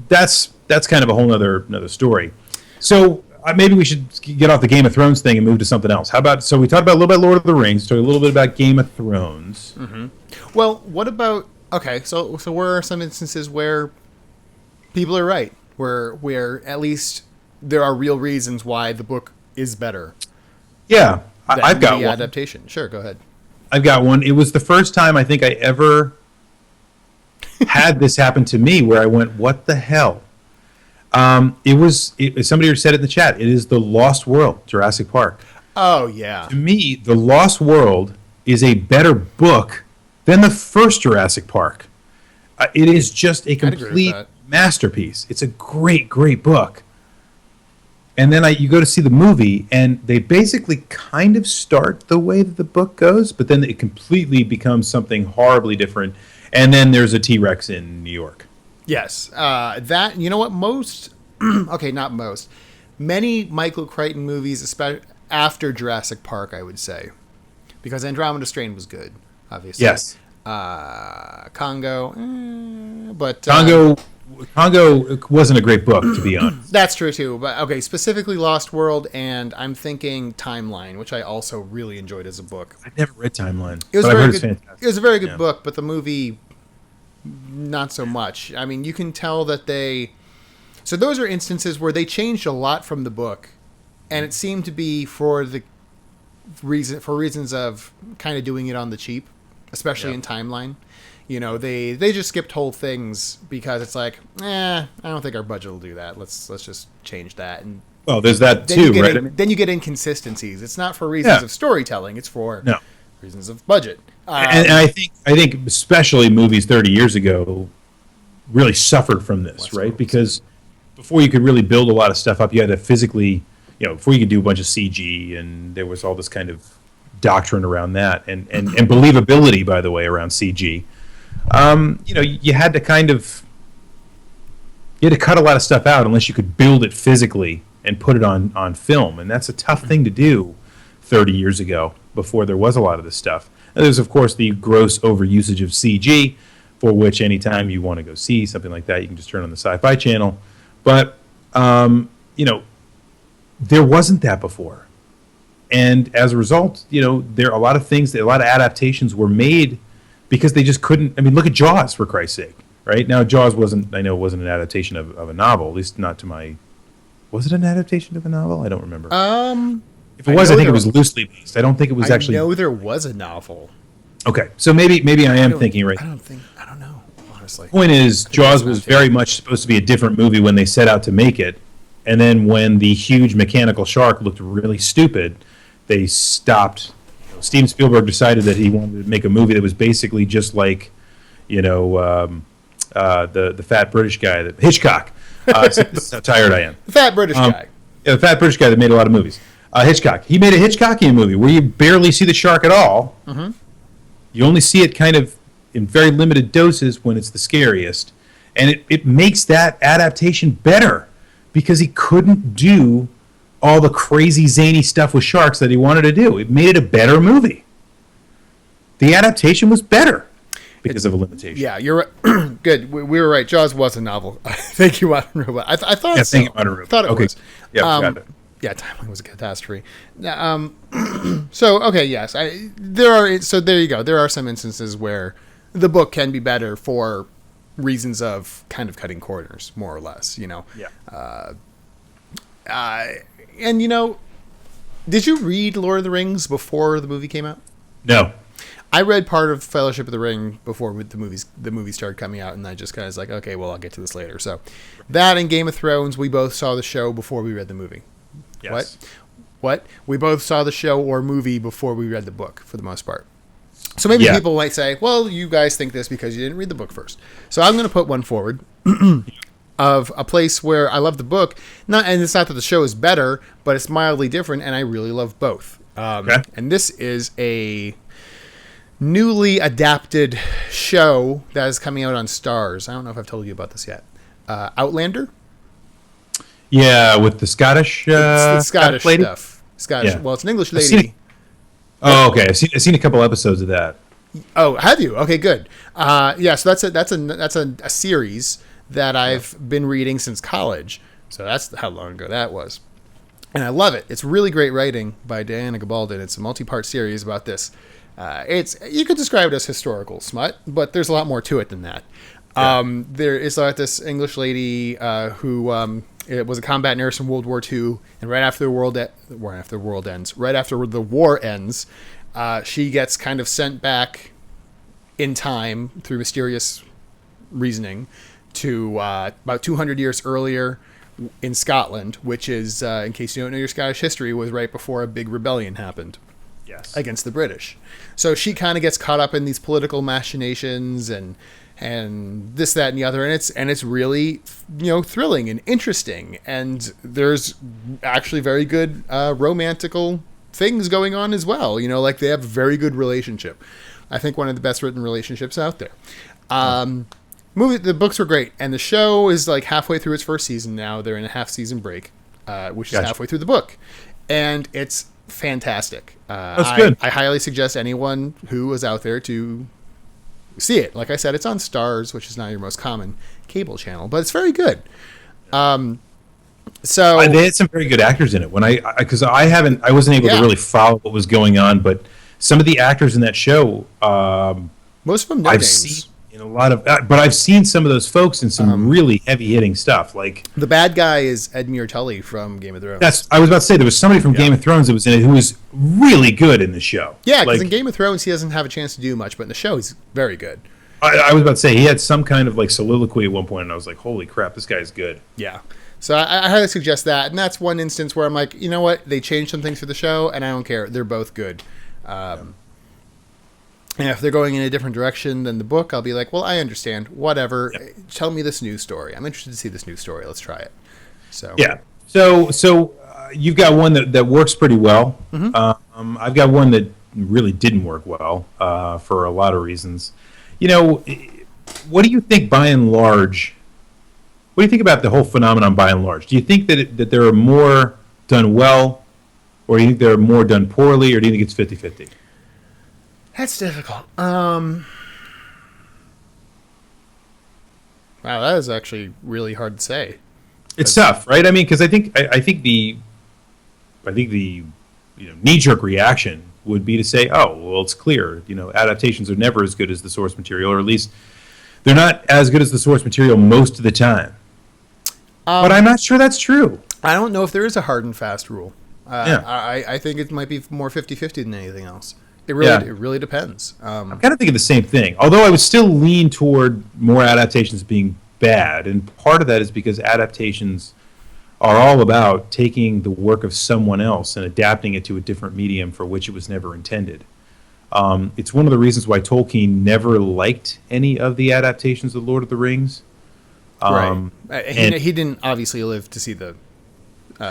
That's kind of a whole another story. So maybe we should get off the Game of Thrones thing and move to something else. How about, so we talked about a little bit Lord of the Rings, talked a little bit about Game of Thrones. Mm-hmm. Well, what about, okay, so where are some instances where people are right, where at least there are real reasons why the book is better Yeah, than I've got the one. adaptation? Sure, go ahead. I've got one. It was the first time I think I ever had this happen to me where I went, what the hell? Somebody said it in the chat. It is The Lost World, Jurassic Park. Oh, yeah. To me, The Lost World is a better book than the first Jurassic Park. It is just a agree with complete that. masterpiece. It's a great, great book. And then you go to see the movie, and they basically kind of start the way that the book goes, but then it completely becomes something horribly different. And then there's a T-Rex in New York. Yes. That, you know what, okay, not most. Many Michael Crichton movies, especially after Jurassic Park, I would say. Because Andromeda Strain was good, obviously. Yes. Congo, but... Congo wasn't a great book, to be honest. That's true, too. But, okay, specifically Lost World, and I'm thinking Timeline, which I also really enjoyed as a book. I've never read Timeline, It was but I've very heard good. it's fantastic. It was a very good Yeah. book, but the movie, not so much. I mean, you can tell that so those are instances where they changed a lot from the book, and it seemed to be for reasons of kind of doing it on the cheap, especially in Timeline. They just skipped whole things because it's like, I don't think our budget will do that. Let's just change that. And Well, there's that then too, right? then you get inconsistencies. It's not for reasons of storytelling. It's for No. reasons of budget. And I think especially movies 30 years ago really suffered from this, right? Because before you could really build a lot of stuff up, you had to physically, before you could do a bunch of CG, and there was all this kind of doctrine around that, and believability, by the way, around CG. You had to cut a lot of stuff out unless you could build it physically and put it on film, and that's a tough thing to do 30 years ago before there was a lot of this stuff. And there's, of course, the gross overusage of CG, for which anytime you want to go see something like that, you can just turn on the Sci-Fi Channel. But, there wasn't that before. And as a result, there are a lot of adaptations were made because they just couldn't. I mean, look at Jaws, for Christ's sake, right? Now, Jaws wasn't an adaptation of a novel, at least not to my... Was it an adaptation of a novel? I don't remember. If it was, I think it was loosely based. I don't think it was actually... I know there was a novel. Okay, so maybe I am thinking right. I don't know, honestly. The point is, Jaws was very much supposed to be a different movie when they set out to make it, and then when the huge mechanical shark looked really stupid, they stopped. Steven Spielberg decided that he wanted to make a movie that was basically just like, the fat British guy, Hitchcock. That's how tired I am. The fat British guy. Yeah, the fat British guy that made a lot of movies. Hitchcock. He made a Hitchcockian movie where you barely see the shark at all. Mm-hmm. You only see it kind of in very limited doses when it's the scariest. And it makes that adaptation better because he couldn't do all the crazy, zany stuff with sharks that he wanted to do. It made it a better movie. The adaptation was better because of a limitation. Yeah, you're right. Good. We were right. Jaws was a novel. Thank you, Modern Robot. I thought so. Thank you, Modern Robot. I thought it Okay. was. Yeah, got it. Yeah, Timeline was a catastrophe. So, okay, yes. There you go. There are some instances where the book can be better for reasons of kind of cutting corners, more or less, Yeah. And, did you read Lord of the Rings before the movie came out? No. I read part of Fellowship of the Ring before the movie started coming out, and I just kind of was like, okay, well, I'll get to this later. So that and Game of Thrones, we both saw the show before we read the movie. Yes. what? We both saw the show or movie before we read the book, for the most part. So maybe people might say, well, you guys think this because you didn't read the book first. So I'm going to put one forward of a place where I love the book. And it's not that the show is better, but it's mildly different, and I really love both. And this is a newly adapted show that is coming out on Starz. I don't know if I've told you about this yet. Outlander? Yeah, with the Scottish it's the Scottish lady? stuff. Scottish. Yeah. Well, it's an English lady. Oh, okay. I've seen a couple episodes of that. Oh, have you? Okay, good. So that's a series that I've been reading since college. So that's how long ago that was. And I love it. It's really great writing by Diana Gabaldon. It's a multi-part series about this. You could describe it as historical smut, but there's a lot more to it than that. Yeah. There is this English lady who was a combat nurse in World War II, and right after the war ends, she gets kind of sent back in time through mysterious reasoning to about 200 years earlier in Scotland, which is, in case you don't know your Scottish history, was right before a big rebellion happened. Yes. Against the British. So she kind of gets caught up in these political machinations and this, that, and the other, and it's really, thrilling and interesting, and there's actually very good romantical things going on as well. Like they have a very good relationship. I think one of the best written relationships out there. The books were great, and the show is like halfway through its first season now. They're in a half-season break, which is halfway through the book, and it's fantastic. That's good. I highly suggest anyone who is out there to see it. Like I said, it's on Starz, which is not your most common cable channel, but it's very good. So they had some very good actors in it. Because I wasn't able to really follow what was going on, but some of the actors in that show, most of them, I've seen in a lot of, but I've seen some of those folks in some really heavy hitting stuff. Like the bad guy is Edmure Tully from Game of Thrones. I was about to say there was somebody from Game of Thrones that was in it who was really good in the show. Yeah, because in Game of Thrones he doesn't have a chance to do much, but in the show he's very good. I was about to say he had some kind of like soliloquy at one point, and I was like, "Holy crap, this guy's good." Yeah, so I highly suggest that, and that's one instance where I'm like, you know what, they changed some things for the show, and I don't care. They're both good. And if they're going in a different direction than the book, I'll be like, well, I understand. Whatever. Yep. Tell me this new story. I'm interested to see this new story. Let's try it. So yeah. So you've got one that works pretty well. Mm-hmm. I've got one that really didn't work well for a lot of reasons. What do you think by and large? What do you think about the whole phenomenon by and large? Do you think that there are more done well, or do you think there are more done poorly, or do you think it's 50-50? That's difficult. Wow, that is actually really hard to say. It's tough, right? I mean, because I think the knee-jerk reaction would be to say, oh, well, it's clear. Adaptations are never as good as the source material, or at least they're not as good as the source material most of the time. But I'm not sure that's true. I don't know if there is a hard and fast rule. I think it might be more 50-50 than anything else. It really depends. I'm kind of thinking the same thing, although I would still lean toward more adaptations being bad, and part of that is because adaptations are all about taking the work of someone else and adapting it to a different medium for which it was never intended. It's one of the reasons why Tolkien never liked any of the adaptations of Lord of the Rings. Right. He didn't obviously live to see the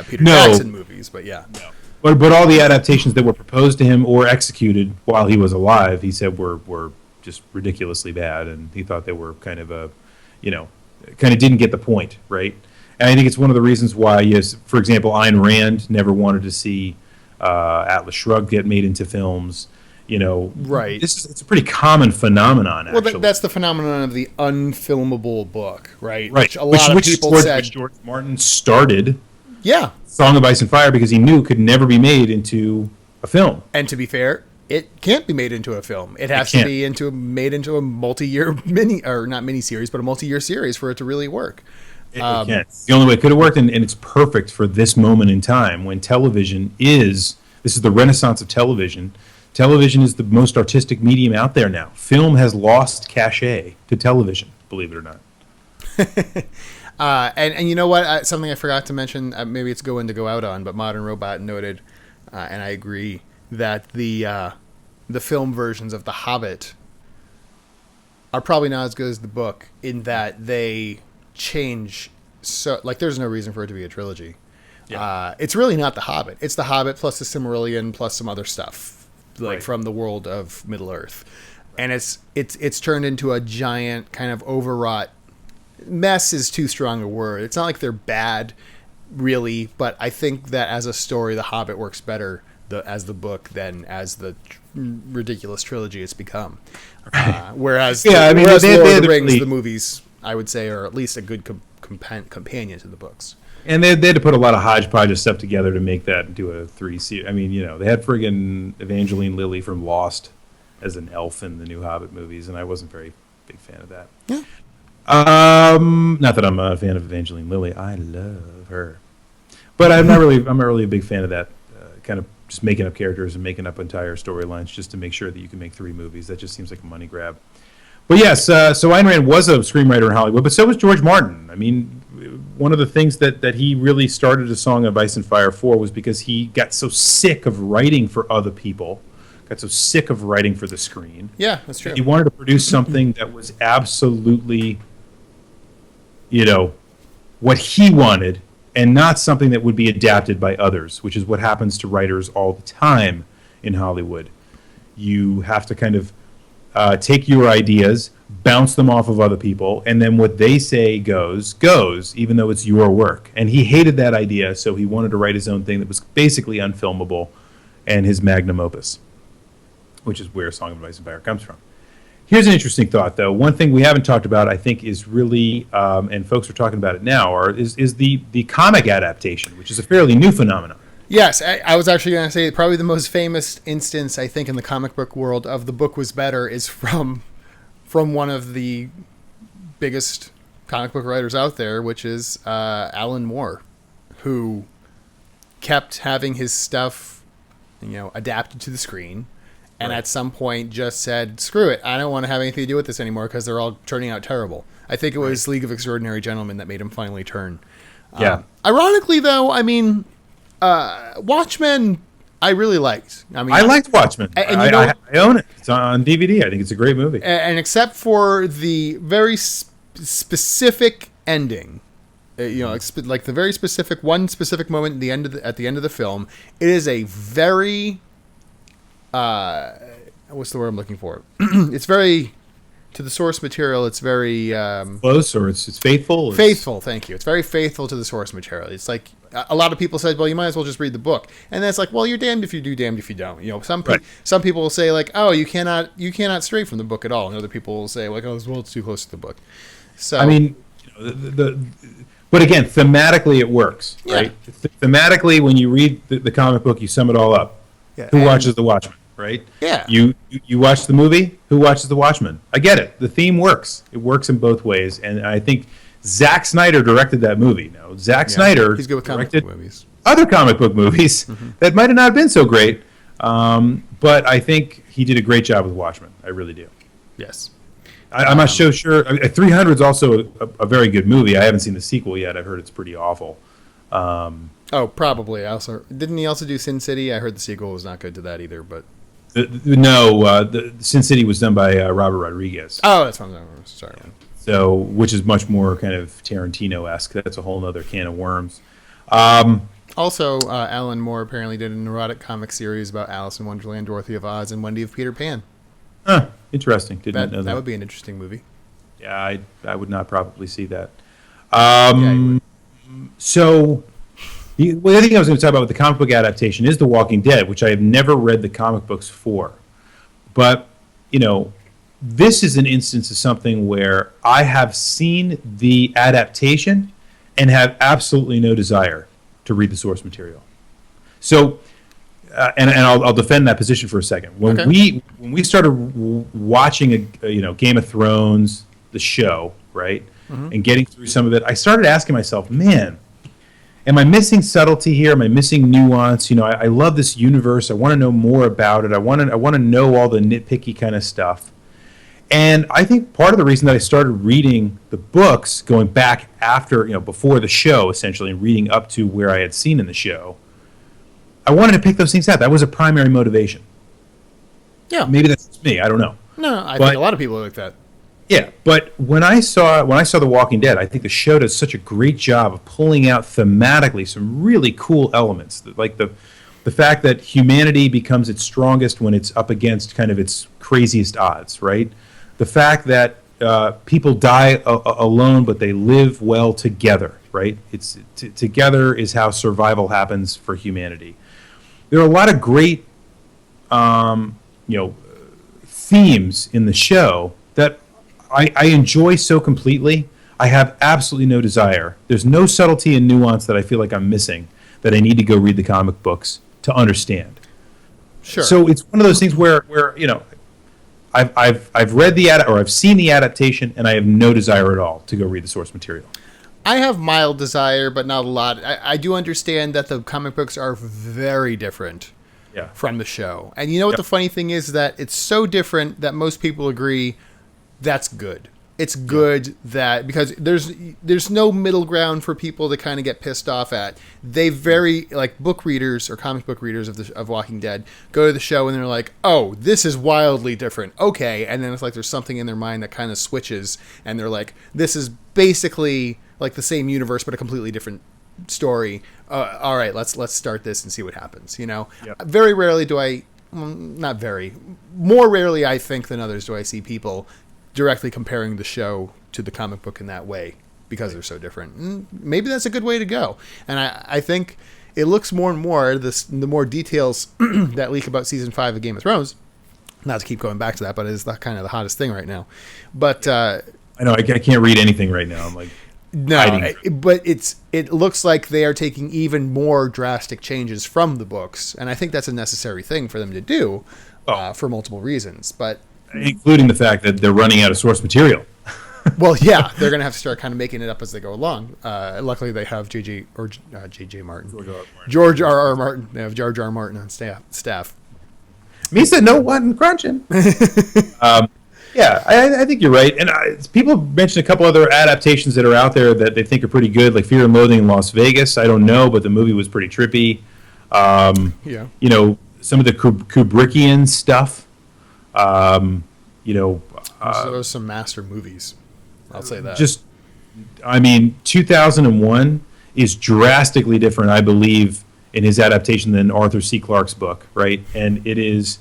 Peter Jackson movies, but yeah. No. But all the adaptations that were proposed to him or executed while he was alive, he said were just ridiculously bad, and he thought they were kind of didn't get the point, right? And I think it's one of the reasons why, yes, for example, Ayn Rand never wanted to see Atlas Shrugged get made into films. Right. It's a pretty common phenomenon, actually. Well, that's the phenomenon of the unfilmable book, right? Right. Which a lot of people said George Martin started. Yeah. Song of Ice and Fire, because he knew could never be made into a film. And to be fair, it can't be made into a film. It has to be made into a multi-year not mini-series, but a multi-year series for it to really work. It can't. The only way it could have worked, and it's perfect for this moment in time when television this is the renaissance of television. Television is the most artistic medium out there now. Film has lost cachet to television, believe it or not. And you know what? Something I forgot to mention. Maybe it's going to go out on, but Modern Robot noted, and I agree that the film versions of The Hobbit are probably not as good as the book in that they change. So, like, there's no reason for it to be a trilogy. Yeah. It's really not The Hobbit. It's The Hobbit plus the Silmarillion plus some other stuff, like from the world of Middle Earth, and it's turned into a giant kind of overwrought mess. Is too strong a word. It's not like they're bad, really, but I think that as a story, The Hobbit works better as the book than as the ridiculous trilogy it's become. Whereas Lord of the Rings, the movies, I would say, are at least a good companion to the books. And they had to put a lot of hodgepodge of stuff together to make that into a 3-series. I mean, they had friggin' Evangeline Lilly from Lost as an elf in the new Hobbit movies, and I wasn't very big fan of that. Yeah. Not that I'm a fan of Evangeline Lilly. I love her, but I'm not really a big fan of that kind of just making up characters and making up entire storylines just to make sure that you can make 3 movies. That just seems like a money grab. But yes, so Ayn Rand was a screenwriter in Hollywood, but so was George Martin. I mean, one of the things that he really started A Song of Ice and Fire for was because he got so sick of writing for other people, got so sick of writing for the screen. Yeah, that's true. He wanted to produce something that was absolutely, what he wanted, and not something that would be adapted by others, which is what happens to writers all the time in Hollywood. You have to kind of take your ideas, bounce them off of other people, and then what they say goes, even though it's your work. And he hated that idea, so he wanted to write his own thing that was basically unfilmable, and his magnum opus, which is where Song of Ice and Fire comes from. Here's an interesting thought, though. One thing we haven't talked about, I think, is really, and folks are talking about it now, is the comic adaptation, which is a fairly new phenomenon. Yes, I was actually going to say probably the most famous instance, I think, in the comic book world of The Book Was Better is from one of the biggest comic book writers out there, which is Alan Moore, who kept having his stuff, adapted to the screen. And at some point just said, screw it, I don't want to have anything to do with this anymore because they're all turning out terrible. I think it was League of Extraordinary Gentlemen that made him finally turn. Yeah. Ironically, though, I mean, Watchmen, I really liked. I liked Watchmen. And I own it. It's on DVD. I think it's a great movie. And except for the very specific ending, like the very specific, one specific moment at the end of the film, it is a very... what's the word I'm looking for? It's very, to the source material, it's very... close, or it's faithful? Faithful, thank you. It's very faithful to the source material. It's like, a lot of people said, well, you might as well just read the book. And then it's like, well, you're damned if you do, damned if you don't. Some people will say, like, oh, you cannot stray from the book at all. And other people will say, like, oh, well, it's too close to the book. So, I mean, but again, thematically it works, right? Thematically, when you read the comic book, you sum it all up. Yeah, Who watches The Watchmen? Right? Yeah. You watch the movie, who watches The Watchmen? I get it. The theme works. It works in both ways. And I think Zack Snyder directed that movie. Now, Zack Snyder he's good with directed comic book movies. Other comic book movies that might have not been so great. But I think he did a great job with Watchmen. I really do. Yes. I'm not so sure. 300 is also a very good movie. I haven't seen the sequel yet. I've heard it's pretty awful. Oh, probably. Didn't he also do Sin City? I heard the sequel was not good to that either, but... the Sin City was done by Robert Rodriguez. Oh, that's what I'm sorry. So, which is much more kind of Tarantino-esque. That's a whole other can of worms. Also, Alan Moore apparently did an erotic comic series about Alice in Wonderland, Dorothy of Oz, and Wendy of Peter Pan. Huh, interesting. Didn't know that. That would be an interesting movie. Yeah, I would not probably see that. So... the other thing I was going to talk about with the comic book adaptation is The Walking Dead, which I have never read the comic books for. But, this is an instance of something where I have seen the adaptation and have absolutely no desire to read the source material. So, and I'll defend that position for a second. When we started watching Game of Thrones, the show, right, and getting through some of it, I started asking myself, man, am I missing subtlety here? Am I missing nuance? I love this universe. I want to know more about it. I want to know all the nitpicky kind of stuff. And I think part of the reason that I started reading the books, going back after, before the show, essentially, and reading up to where I had seen in the show, I wanted to pick those things out. That was a primary motivation. Yeah. Maybe that's just me. I don't know. No, I think a lot of people are like that. Yeah, but when I saw The Walking Dead, I think the show does such a great job of pulling out thematically some really cool elements, like the fact that humanity becomes its strongest when it's up against kind of its craziest odds, right? The fact that people die alone, but they live well together, right? Together is how survival happens for humanity. There are a lot of great, themes in the show that I enjoy so completely. I have absolutely no desire. There's no subtlety and nuance that I feel like I'm missing that I need to go read the comic books to understand. Sure. So it's one of those things where I've read I've seen the adaptation, and I have no desire at all to go read the source material. I have mild desire, but not a lot. I do understand that the comic books are very different from the show. And you know what the funny thing is? That it's so different that most people agree that's good. It's good that, because there's no middle ground for people to kind of get pissed off at. They like book readers or comic book readers of Walking Dead go to the show and they're like, oh, this is wildly different. Okay. And then it's like there's something in their mind that kind of switches and they're like, this is basically like the same universe but a completely different story. All right, let's start this and see what happens. Very rarely do I, not very, more rarely I think than others do I see people directly comparing the show to the comic book in that way because they're so different. And maybe that's a good way to go. And I think it looks more and more, the more details that leak about season 5 of Game of Thrones, not to keep going back to that, but it's kind of the hottest thing right now. But I know I can't read anything right now. I'm like, no, but it looks like they are taking even more drastic changes from the books, and I think that's a necessary thing for them to do for multiple reasons. But including the fact that they're running out of source material. Well, yeah, they're going to have to start kind of making it up as they go along. Luckily, they have J.J. Martin. George R.R. Martin. They have George R.R. Martin on staff. Misa, no one crunching. Yeah, I think you're right. And people mentioned a couple other adaptations that are out there that they think are pretty good, like Fear and Loathing in Las Vegas. I don't know, but the movie was pretty trippy. Some of the Kubrickian stuff. Those some master movies. I'll say that. 2001 is drastically different, I believe, in his adaptation than Arthur C. Clarke's book, right? And it is,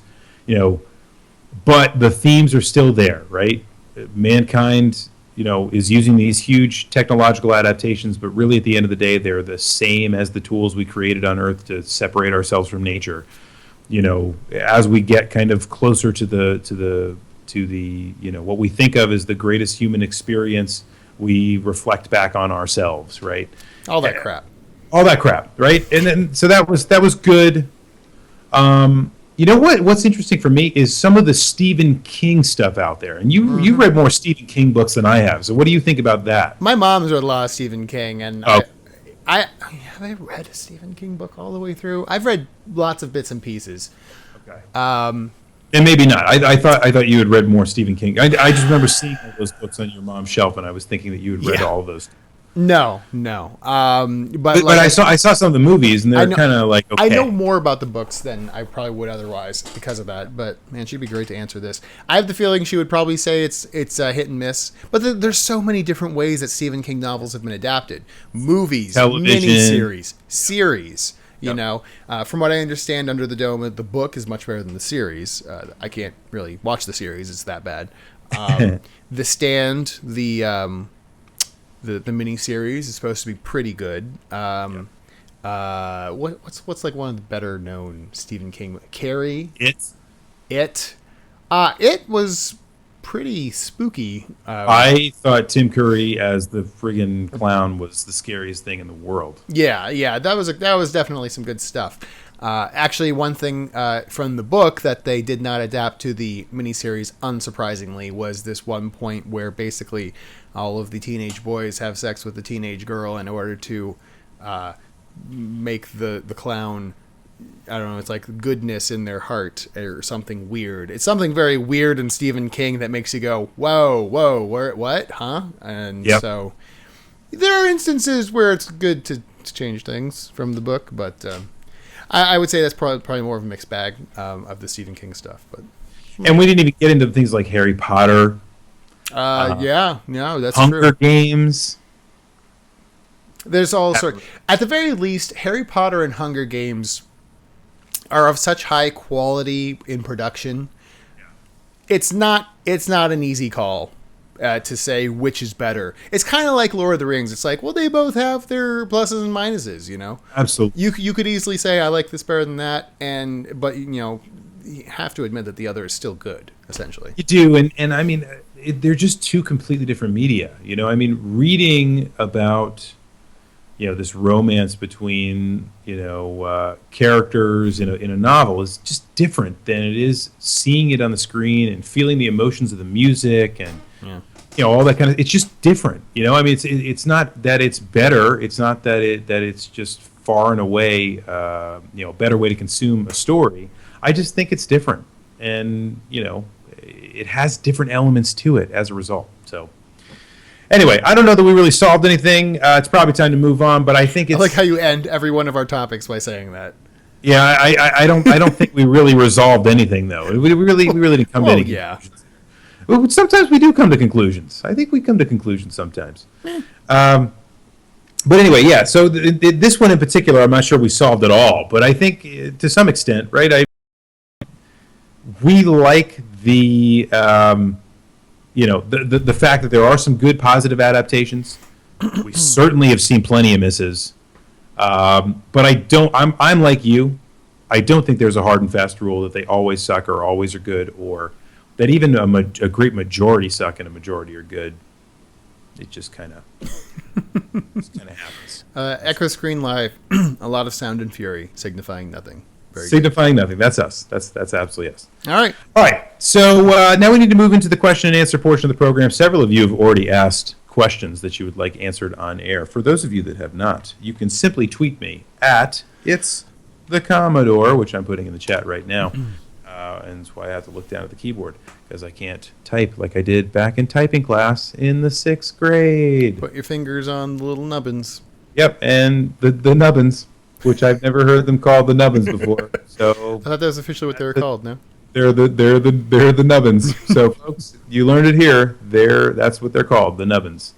but the themes are still there, right? Mankind, is using these huge technological adaptations, but really at the end of the day, they're the same as the tools we created on Earth to separate ourselves from nature. As we get kind of closer to the what we think of as the greatest human experience, we reflect back on ourselves, right? All that crap, right? And then so that was good. What's interesting for me is some of the Stephen King stuff out there, and you read more Stephen King books than I have. So what do you think about that? My mom's read a lot of Stephen King, and have I read a Stephen King book all the way through? I've read lots of bits and pieces. Okay. And maybe not. I thought you had read more Stephen King. I just remember seeing all those books on your mom's shelf, and I was thinking that you had read all of those. No. But I saw some of the movies, and they're kind of like, okay. I know more about the books than I probably would otherwise because of that. But man, she'd be great to answer this. I have the feeling she would probably say it's hit and miss. But there's so many different ways that Stephen King novels have been adapted: movies, miniseries, series. From what I understand, Under the Dome, the book is much better than the series. I can't really watch the series; it's that bad. The Stand, the mini series is supposed to be pretty good. What's like one of the better known Stephen King? Carrie. It was pretty spooky. I thought Tim Curry as the friggin' clown was the scariest thing in the world. Yeah, that was definitely some good stuff. Actually, one thing from the book that they did not adapt to the miniseries, unsurprisingly, was this one point where basically all of the teenage boys have sex with the teenage girl in order to make the clown I don't know, it's like goodness in their heart or something weird. It's something very weird in Stephen King that makes you go, whoa, what, huh? And so there are instances where it's good to change things from the book, but I would say that's probably more of a mixed bag of the Stephen King stuff. But and we didn't even get into things like Harry Potter. That's Hunger true. Games. There's all sorts. At the very least, Harry Potter and Hunger Games are of such high quality in production. It's not an easy call to say which is better. It's kind of like Lord of the Rings. It's like, well, they both have their pluses and minuses, you know. Absolutely. You could easily say I like this better than that, but you have to admit that the other is still good, essentially. You do, and I mean, they're just two completely different media. You know, I mean, reading about this romance between characters in a novel is just different than it is seeing it on the screen and feeling the emotions of the music and all that kind of. It's just different. You know, I mean, it's not that it's better. It's not that it's just far and away a better way to consume a story. I just think it's different, and it has different elements to it as a result. So. Anyway, I don't know that we really solved anything. It's probably time to move on, but I think it's... I like how you end every one of our topics by saying that. Yeah, I don't think we really resolved anything, though. We really didn't come to any conclusions. Well, sometimes we do come to conclusions. I think we come to conclusions sometimes. But anyway, yeah, so this one in particular, I'm not sure we solved at all, but I think to some extent, right, we like the... the fact that there are some good positive adaptations. We certainly have seen plenty of misses. But I'm like you. I don't think there's a hard and fast rule that they always suck or always are good, or that even a great majority suck and a majority are good. It just kind of happens. Echo Screen Live, a lot of sound and fury, signifying nothing. Signifying nothing. That's us. That's absolutely us. All right. So now we need to move into the question and answer portion of the program. Several of you have already asked questions that you would like answered on air. For those of you that have not, you can simply tweet me at It's the Commodore, which I'm putting in the chat right now. And that's why I have to look down at the keyboard, because I can't type like I did back in typing class in the 6th grade. Put your fingers on the little nubbins. Yep, and the nubbins, which I've never heard them called the nubbins before. So I thought that was officially what they were called. No, they're the nubbins. So folks, you learned it here. That's what they're called, the nubbins.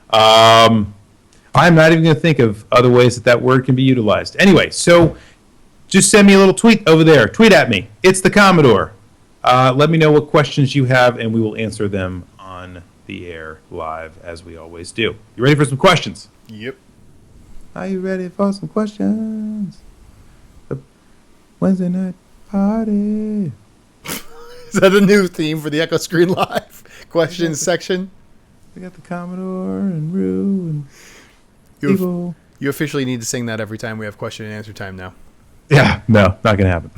I'm not even going to think of other ways that word can be utilized. Anyway, so just send me a little tweet over there. Tweet at me. It's the Commodore. Let me know what questions you have, and we will answer them on the air live, as we always do. You ready for some questions? Yep. Are you ready for some questions? The Wednesday night party. Is that a new theme for the Echo Screen Live questions section? We got the Commodore and Rue and Eagle. You officially need to sing that every time we have question and answer time now. Yeah, no, not going to happen.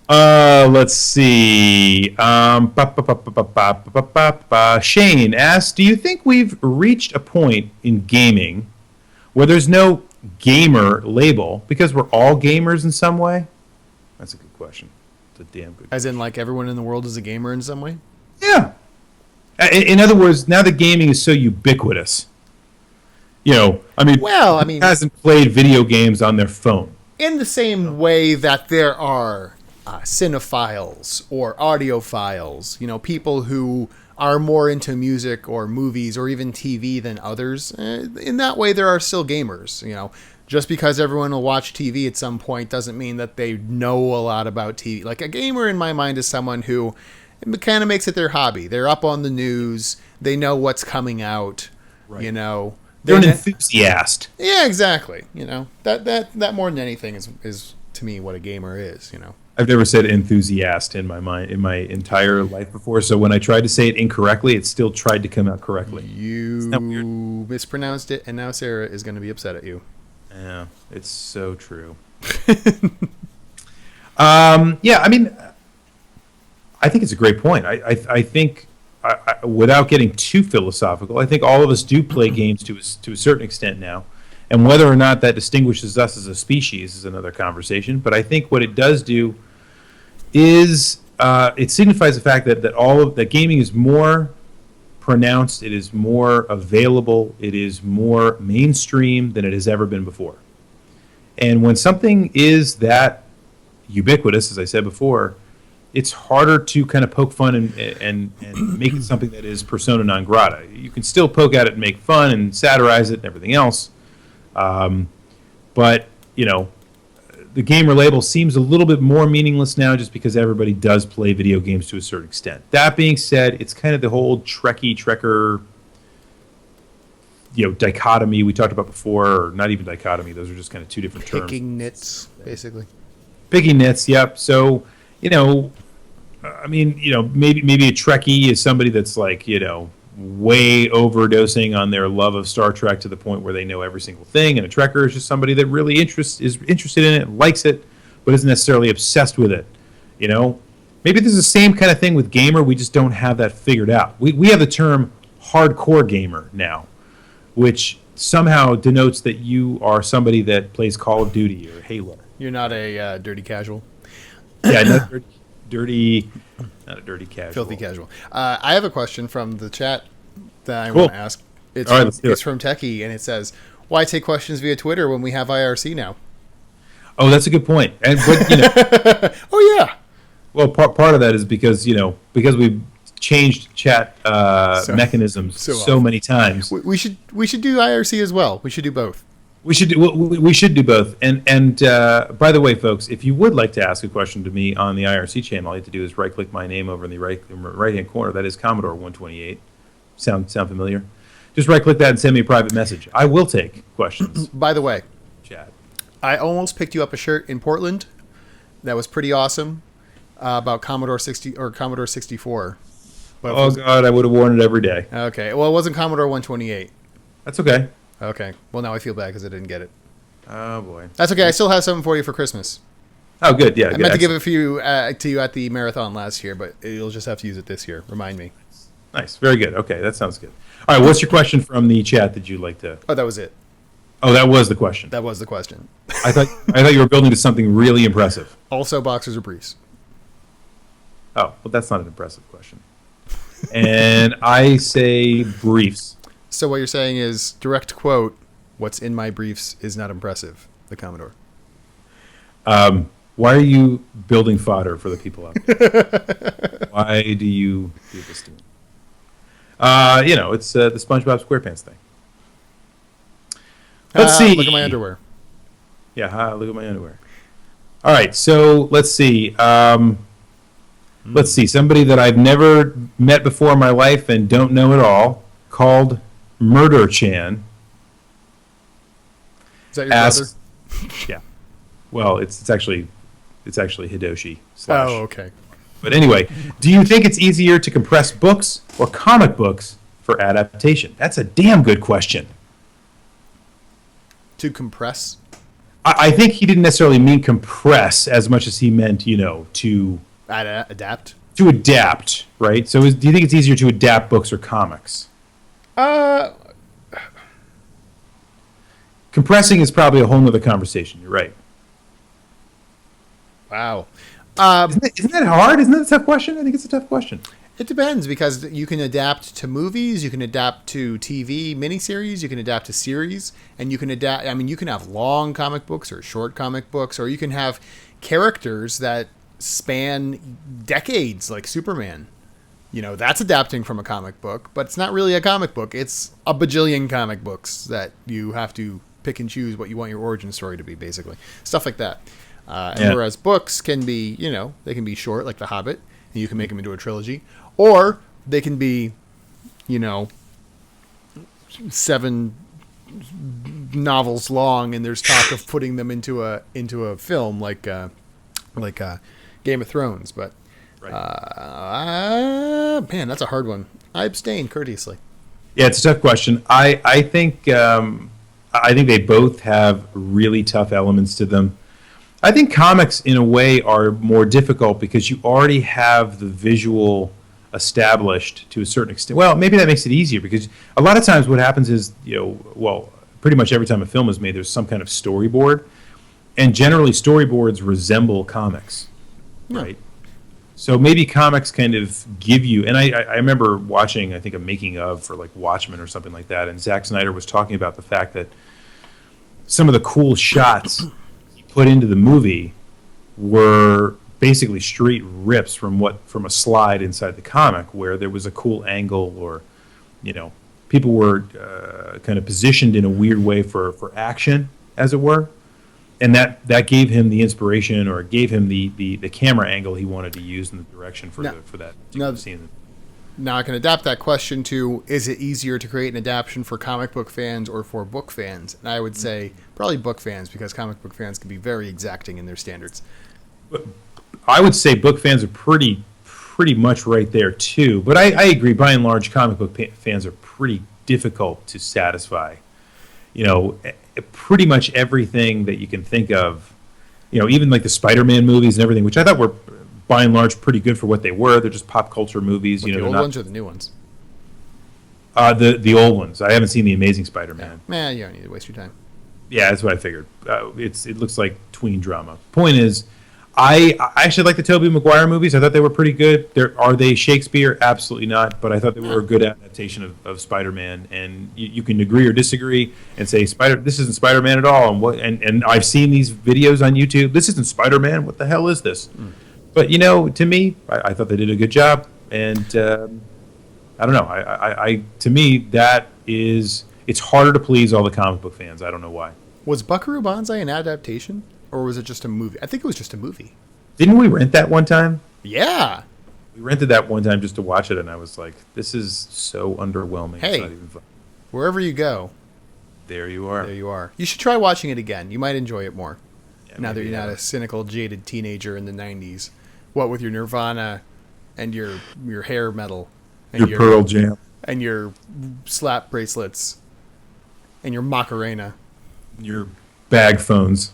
Let's see. Shane asks, do you think we've reached a point in gaming where there's no gamer label because we're all gamers in some way? That's a good question. It's a damn good question. As in, like, everyone in the world is a gamer in some way? Yeah. In other words, now that gaming is so ubiquitous, who hasn't played video games on their phone? In the same way that there are cinephiles or audiophiles, people who are more into music or movies or even TV than others. In that way, there are still gamers. Just because everyone will watch TV at some point doesn't mean that they know a lot about TV. Like, a gamer in my mind is someone who kind of makes it their hobby. They're up on the news. They know what's coming out. Right. They're an enthusiast. Yeah, exactly. That more than anything is to me what a gamer is. I've never said enthusiast in my mind in my entire life before. So when I tried to say it incorrectly, it still tried to come out correctly. You mispronounced it, and now Sarah is going to be upset at you. Yeah, it's so true. Yeah, I mean, I think it's a great point. I think. Without getting too philosophical, I think all of us do play games to a certain extent now, And whether or not that distinguishes us as a species is another conversation. But I think what it does do is it signifies the fact that gaming is more pronounced, it is more available, it is more mainstream than it has ever been before. And when something is that ubiquitous, as I said before, it's harder to kind of poke fun and make it something that is persona non grata. You can still poke at it and make fun and satirize it and everything else. But, the gamer label seems a little bit more meaningless now just because everybody does play video games to a certain extent. That being said, it's kind of the whole Trekker, dichotomy we talked about before, or not even dichotomy. Those are just kind of two different terms. Picking nits, basically. Picking nits, yep. So, maybe a Trekkie is somebody that's like, way overdosing on their love of Star Trek to the point where they know every single thing, and a Trekker is just somebody that really is interested in it, likes it, but isn't necessarily obsessed with it. Maybe there's the same kind of thing with gamer. We just don't have that figured out. We have the term hardcore gamer now, which somehow denotes that you are somebody that plays Call of Duty or Halo. You're not a dirty casual. Yeah, not dirty. Not a dirty casual. Filthy casual. I have a question from the chat that I Cool. want to ask. It's, All right, let's do it's it. from Techie, and it says, "Why take questions via Twitter when we have IRC now?" Oh, that's a good point. But Oh yeah. well, part of that is because we've changed chat mechanisms so so often. many times. We should do IRC as well. We should do both. We should do both. And by the way, folks, if you would like to ask a question to me on the IRC channel, all you have to do is right-click my name over in the right-hand corner. That is Commodore 128. Sound familiar? Just right-click that and send me a private message. I will take questions. By the way, Chat. I almost picked you up a shirt in Portland. That was pretty awesome about Commodore 60 or Commodore 64. But Oh God, I would have worn it every day. okay. Well, it wasn't Commodore 128. That's okay. Okay. Well, now I feel bad because I didn't get it. Oh boy. That's okay. I still have something for you for Christmas. Oh good. Yeah. I meant to give it a few to you at the marathon last year, but you'll just have to use it this year. Remind me. Nice. Very good. Okay, that sounds good. All right. What's your question from the chat that you'd like to? Oh, that was it. Oh, that was the question. That was the question. I thought you were building to something really impressive. Also, boxers or briefs? Oh, well, that's not an impressive question. And I say briefs. So what you're saying is, direct quote, "What's in my briefs is not impressive." The Commodore. Why are you building fodder for the people out there? Why do you do this to me? It's the SpongeBob SquarePants thing. Let's see. Look at my underwear. Yeah, look at my underwear. All right, so let's see. Let's see. Somebody that I've never met before in my life and don't know at all, called Murder Chan. Is that your Asks, brother? yeah. Well, it's actually Hidoshi. Slash. Oh, okay. But anyway, do you think it's easier to compress books or comic books for adaptation? That's a damn good question. To compress? I think he didn't necessarily mean compress as much as he meant, to Adapt? to adapt, right? So do you think it's easier to adapt books or comics? Compressing is probably a whole nother conversation. You're right. Wow. Isn't that hard? Isn't that a tough question? I think it's a tough question. It depends, because you can adapt to movies, you can adapt to TV miniseries, you can adapt to series, and you can adapt. I mean, you can have long comic books or short comic books, or you can have characters that span decades, like Superman. That's adapting from a comic book, but it's not really a comic book. It's a bajillion comic books that you have to pick and choose what you want your origin story to be, basically. Stuff like that. And whereas books can be, they can be short, like The Hobbit, and you can make them into a trilogy. Or they can be, 7 novels long, and there's talk of putting them into a film like Game of Thrones. But man, that's a hard one. I abstain courteously. Yeah, it's a tough question. I think they both have really tough elements to them. I think comics, in a way, are more difficult because you already have the visual established to a certain extent. Well, maybe that makes it easier because a lot of times what happens is, pretty much every time a film is made, there's some kind of storyboard, and generally storyboards resemble comics, right? So maybe comics kind of give you, and I remember watching, I think, a making of for like Watchmen or something like that, and Zack Snyder was talking about the fact that some of the cool shots he put into the movie were basically straight rips from a slide inside the comic, where there was a cool angle, or people were kind of positioned in a weird way for action, as it were, and that gave him the inspiration, or gave him the camera angle he wanted to use in the direction for that scene. Now I can adapt that question to: is it easier to create an adaptation for comic book fans or for book fans? And I would say probably book fans, because comic book fans can be very exacting in their standards. I would say book fans are pretty much right there too, but I agree. By and large, comic book fans are pretty difficult to satisfy. Pretty much everything that you can think of. Even like the Spider-Man movies and everything, which I thought were by and large pretty good for what they were. They're just pop culture movies. The old ones or the new ones? The old ones. I haven't seen the Amazing Spider-Man. Man, you don't need to waste your time. Yeah, that's what I figured. It looks like tween drama. Point is, I actually like the Tobey Maguire movies. I thought they were pretty good. Are they Shakespeare? Absolutely not. But I thought they were a good adaptation of Spider-Man. And you can agree or disagree and say this isn't Spider-Man at all. And I've seen these videos on YouTube. This isn't Spider-Man. What the hell is this? But to me, I thought they did a good job. And I don't know. To me, it's harder to please all the comic book fans. I don't know why. Was Buckaroo Banzai an adaptation? Or was it just a movie? I think it was just a movie. Didn't we rent that one time? Yeah. We rented that one time just to watch it, and I was like, this is so underwhelming. Hey, it's not even fun. Wherever you go. There you are. There you are. You should try watching it again. You might enjoy it more. Yeah, now that you're not a cynical, jaded teenager in the 90s. What with your Nirvana and your hair metal. And your Pearl Jam. And your slap bracelets. And your Macarena. Your bag phones.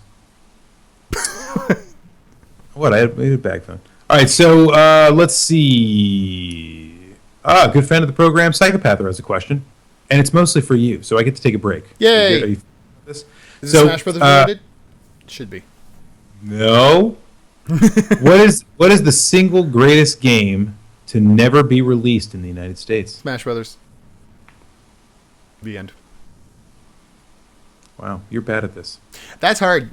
What? I had a bag phone. All right, so let's see. A good friend of the program, Psychopather, has a question, and it's mostly for you, so I get to take a break. Yay! Are you this? Is it Smash Brothers related? Should be. No. What is the single greatest game to never be released in the United States? Smash Brothers. The end. Wow, you're bad at this. That's hard.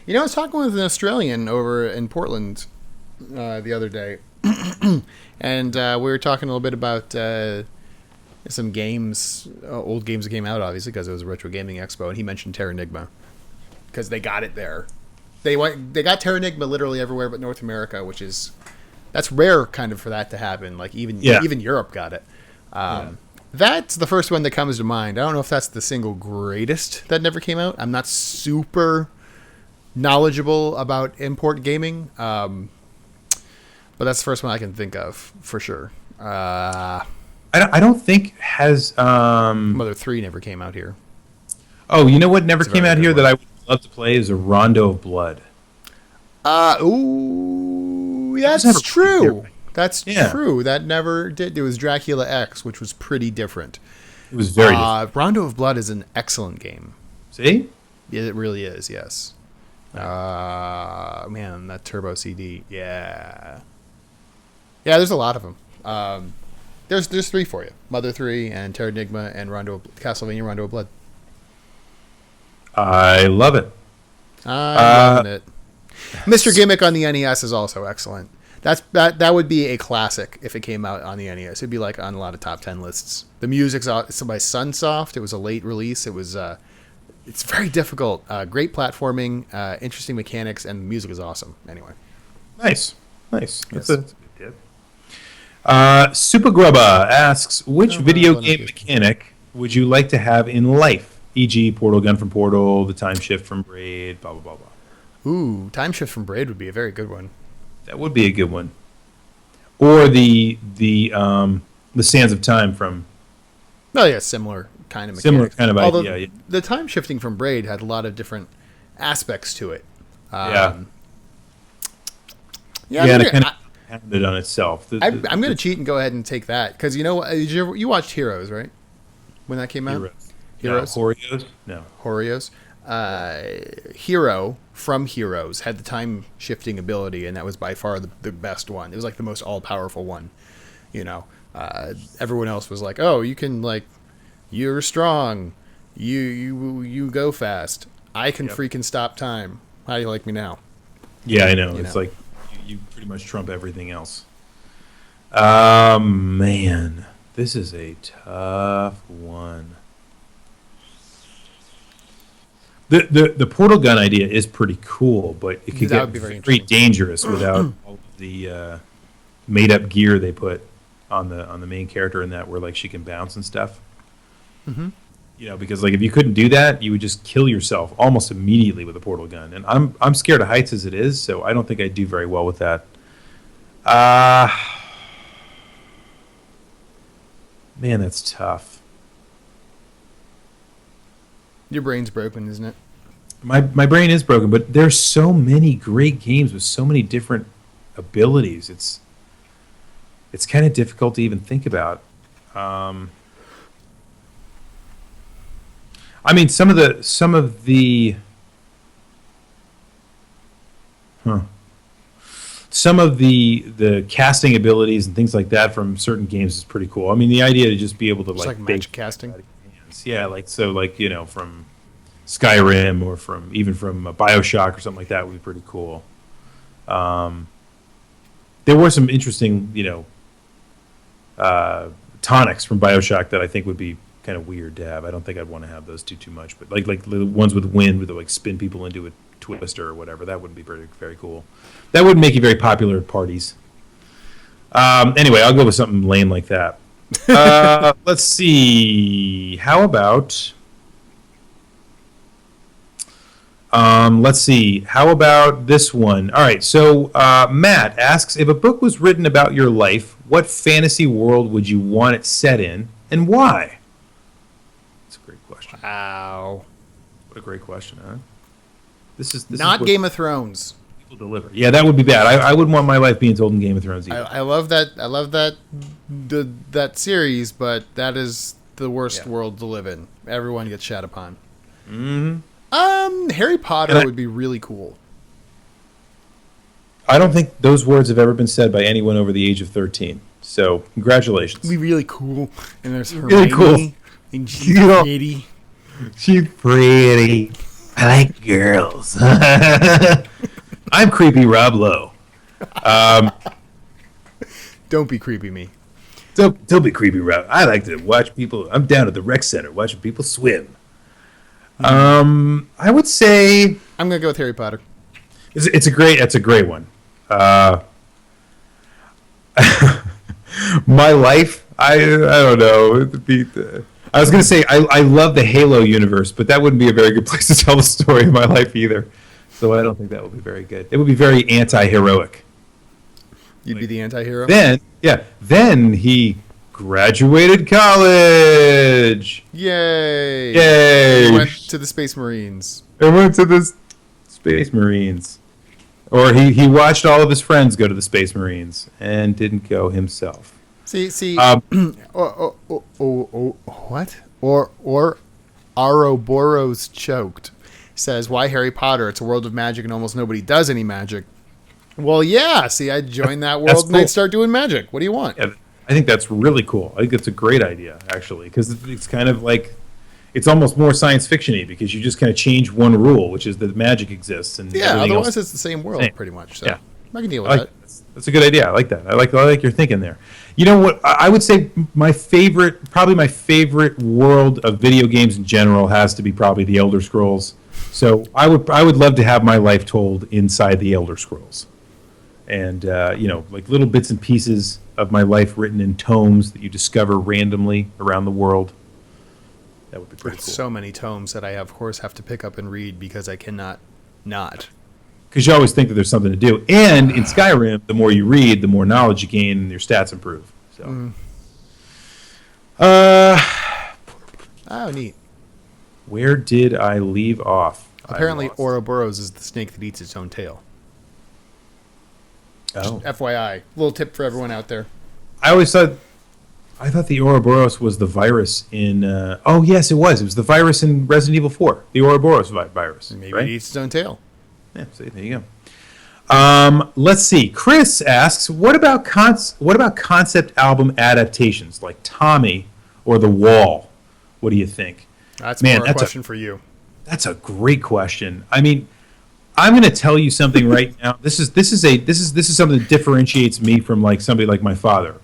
I was talking with an Australian over in Portland the other day, and we were talking a little bit about some games, old games that came out, obviously, because it was a retro gaming expo, and he mentioned Terranigma, because they got it there. They got Terranigma literally everywhere but North America, that's rare kind of for that to happen. Like even Europe got it. That's the first one that comes to mind. I don't know if that's the single greatest that never came out. I'm not super knowledgeable about import gaming, but that's the first one I can think of for sure. I don't think has Mother 3 never came out here. Oh, you know what never came out here that I would love to play is a Rondo of Blood. Ooh, that's true. That's true. That never did. It was Dracula X, which was pretty different. It was very different. Rondo of Blood is an excellent game. See? It really is, yes. Man, that Turbo CD. Yeah. Yeah, there's a lot of them. There's 3 for you. Mother 3 and Terranigma and Castlevania Rondo of Blood. I love it. I'm loving it. Mr. Gimmick on the NES is also excellent. That would be a classic if it came out on the NES. It'd be like on a lot of top 10 lists. The music's by Sunsoft. It was a late release. It's very difficult. Great platforming, interesting mechanics, and the music is awesome. Anyway. Nice. Yes. That's a good tip. Super Grubba asks, which video game mechanic would you like to have in life? E.g., Portal Gun from Portal, the Time Shift from Braid, blah, blah, blah, blah. Ooh, Time Shift from Braid would be a very good one. That would be a good one. Or the Sands of Time from... Oh, yeah, similar kind of mechanic. Similar kind of idea, yeah. The time shifting from Braid had a lot of different aspects to it. Yeah. Yeah, pounded on itself. I'm going to cheat and go ahead and take that because you watched Heroes, right? When that came out, Heroes. No, Oreos? No. Oreos. Hero from Heroes had the time shifting ability, and that was by far the best one. It was like the most all powerful one. Everyone else was like, "Oh, you can you're strong, you go fast. I can freaking stop time. How do you like me now?" Yeah, I know. It's like you pretty much trump everything else. Man, this is a tough one. The portal gun idea is pretty cool, but it could get very dangerous without all of the made up gear they put on the main character in that, where she can bounce and stuff. Mm-hmm. Because if you couldn't do that, you would just kill yourself almost immediately with a portal gun. And I'm scared of heights as it is, so I don't think I'd do very well with that. Man, that's tough. Your brain's broken, isn't it? My brain is broken, but there's so many great games with so many different abilities. It's kind of difficult to even think about. I mean, some of the casting abilities and things like that from certain games is pretty cool. I mean, the idea to just be able to like magic casting. Yeah, from Skyrim or from BioShock or something like that would be pretty cool. There were some interesting, tonics from BioShock that I think would be kind of weird to have. I don't think I'd want to have those too much, but like the ones with wind would spin people into a twister or whatever. That wouldn't be very, very cool. That wouldn't make you very popular at parties. Anyway, I'll go with something lame like that. Let's see. How about? How about this one? All right. So Matt asks, if a book was written about your life, what fantasy world would you want it set in, and why? That's a great question. Wow. What a great question, huh? This is not Game of Thrones. People deliver. Yeah, that would be bad. I wouldn't want my life being told in Game of Thrones either. I love that. I love that series, but that is the worst world to live in. Everyone gets shat upon. Mm-hmm. Harry Potter would be really cool. I don't think those words have ever been said by anyone over the age of 13. So, congratulations. It'd be really cool. And there's Hermione. Really cool. And she's pretty. She's pretty. I like girls. I'm creepy Rob Lowe. Don't be creepy me. Don't be creepy Rob. I like to watch people. I'm down at the rec center watching people swim. I would say I'm gonna go with Harry Potter. It's a great one. My life, I don't know. I was gonna say I love the Halo universe, but that wouldn't be a very good place to tell the story of my life either. So I don't think that would be very good. It would be very anti-heroic. You'd be the anti-hero? Then he graduated college. Yay! He went to the Space Marines. Or he watched all of his friends go to the Space Marines and didn't go himself. See. What? Or Ouroboros choked. Says, why Harry Potter? It's a world of magic and almost nobody does any magic. Well, yeah. See, I'd join that world and I'd start doing magic. What do you want? Yeah, I think that's really cool. I think it's a great idea, actually, because it's kind of like, it's almost more science fiction-y because you just kind of change one rule, which is that magic exists. And otherwise it's the same world, pretty much. So I can deal with that. That's a good idea. I like that. I like your thinking there. You know what? I would say probably my favorite world of video games in general has to be probably the Elder Scrolls. So I would love to have my life told inside the Elder Scrolls, and like little bits and pieces of my life written in tomes that you discover randomly around the world. That would be pretty cool. So many tomes that I, of course, have to pick up and read because I cannot not. Because you always think that there's something to do. And in Skyrim, the more you read, the more knowledge you gain and your stats improve. So. Oh, neat. Where did I leave off? Apparently, Ouroboros is the snake that eats its own tail. Oh. FYI, little tip for everyone out there. I thought the Ouroboros was the virus in. Oh yes, it was. It was the virus in Resident Evil 4. The Ouroboros virus. Maybe right? it eats its own tail. Yeah. See, there you go. Let's see. Chris asks, what about concept album adaptations like Tommy or The Wall? What do you think? That's more a question for you. That's a great question. I mean, I'm going to tell you something right now. This is something that differentiates me from like somebody like my father.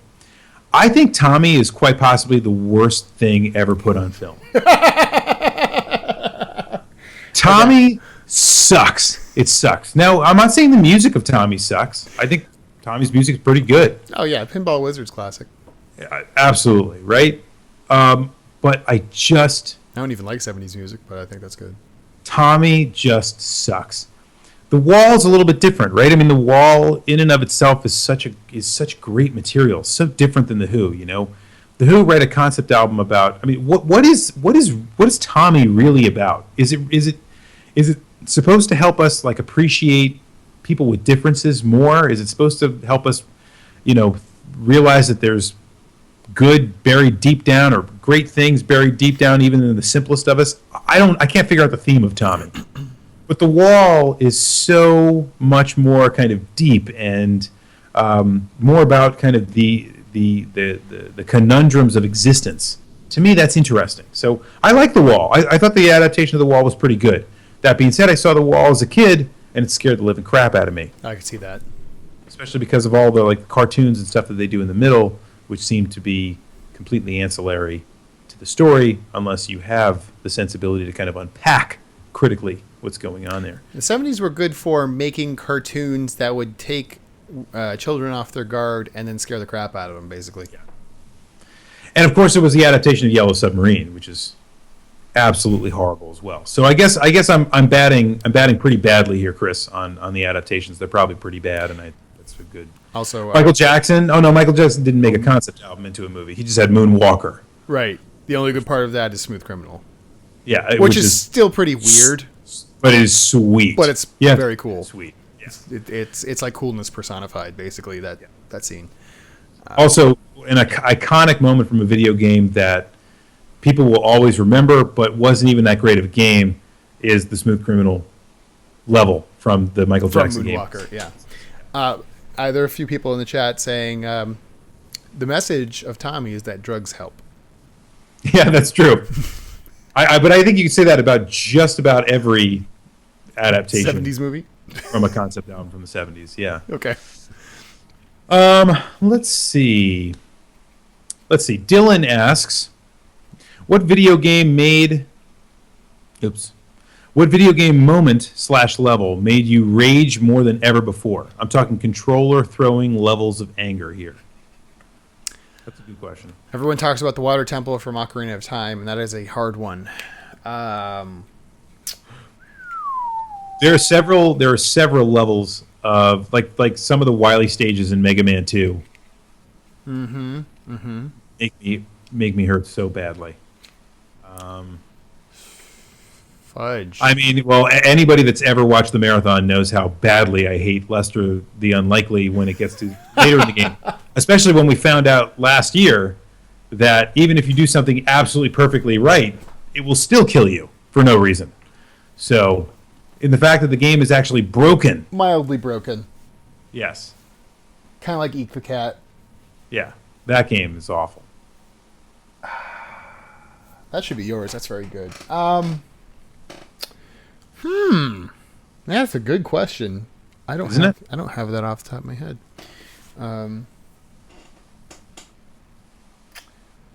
I think Tommy is quite possibly the worst thing ever put on film. Tommy sucks. It sucks. Now, I'm not saying the music of Tommy sucks. I think Tommy's music is pretty good. Oh yeah, Pinball Wizard's classic. Absolutely, right? But I don't even like 70s music, but I think that's good. Tommy just sucks. The Wall's a little bit different, right? I mean, The Wall in and of itself is such great material, so different than The Who. You know, The Who write a concept album about. I mean, what is Tommy really about? Is it supposed to help us like appreciate people with differences more? Is it supposed to help us, realize that there's good buried deep down or great things buried deep down even in the simplest of us? I can't figure out the theme of Tommy. But The Wall is so much more kind of deep and more about kind of the conundrums of existence. To me, that's interesting. So I like The Wall. I thought the adaptation of The Wall was pretty good. That being said, I saw The Wall as a kid, and it scared the living crap out of me. I can see that. Especially because of all the like cartoons and stuff that they do in the middle, which seem to be completely ancillary to the story, unless you have the sensibility to kind of unpack critically what's going on there. The 70s were good for making cartoons that would take children off their guard and then scare the crap out of them, basically. Yeah. And of course, it was the adaptation of Yellow Submarine, which is absolutely horrible as well. So I guess I'm batting pretty badly here, Chris, on the adaptations. They're probably pretty bad, and that's a good. Also, Michael Jackson. Oh no, Michael Jackson didn't make a concept album into a movie. He just had Moonwalker. Right. The only good part of that is Smooth Criminal. Yeah, which is still pretty weird. But it is sweet. But it's very cool. Sweet. Yeah. It's like coolness personified, basically, that scene. Also, an iconic moment from a video game that people will always remember, but wasn't even that great of a game, is the Smooth Criminal level from the Michael Jackson game. Moonwalker, yeah. There are a few people in the chat saying the message of Tommy is that drugs help. Yeah, that's true. But I think you can say that about just about every adaptation 70s movie from a concept album from the 70s. Yeah. Okay. Let's see. Dylan asks, what video game moment / level made you rage more than ever before? I'm talking controller throwing levels of anger here. That's a good question. Everyone talks about the water temple from Ocarina of Time, and that is a hard one. There are several levels of like some of the Wily stages in Mega Man 2. Make me hurt so badly. Fudge. I mean, well, anybody that's ever watched the marathon knows how badly I hate Lester the Unlikely when it gets to later in the game. Especially when we found out last year that even if you do something absolutely perfectly right, it will still kill you for no reason. So, in the fact that the game is actually broken. Mildly broken. Yes. Kind of like Eek the Cat. Yeah, that game is awful. That should be yours. That's very good. That's a good question. I don't have that off the top of my head.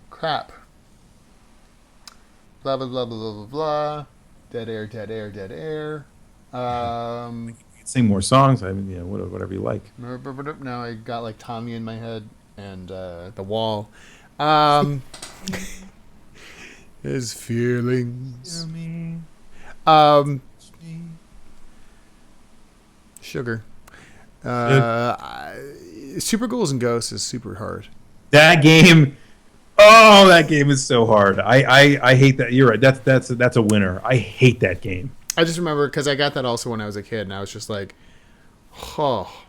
Crap. Blah blah blah blah blah blah blah. Dead air, dead air, dead air. You can sing more songs. I mean, whatever you like. Now I got like Tommy in my head and The Wall. His feelings. Sugar. Super Ghouls and Ghosts is super hard. That game. Oh, that game is so hard. I hate that. You're right. That's a winner. I hate that game. I just remember because I got that also when I was a kid, and I was just like, oh.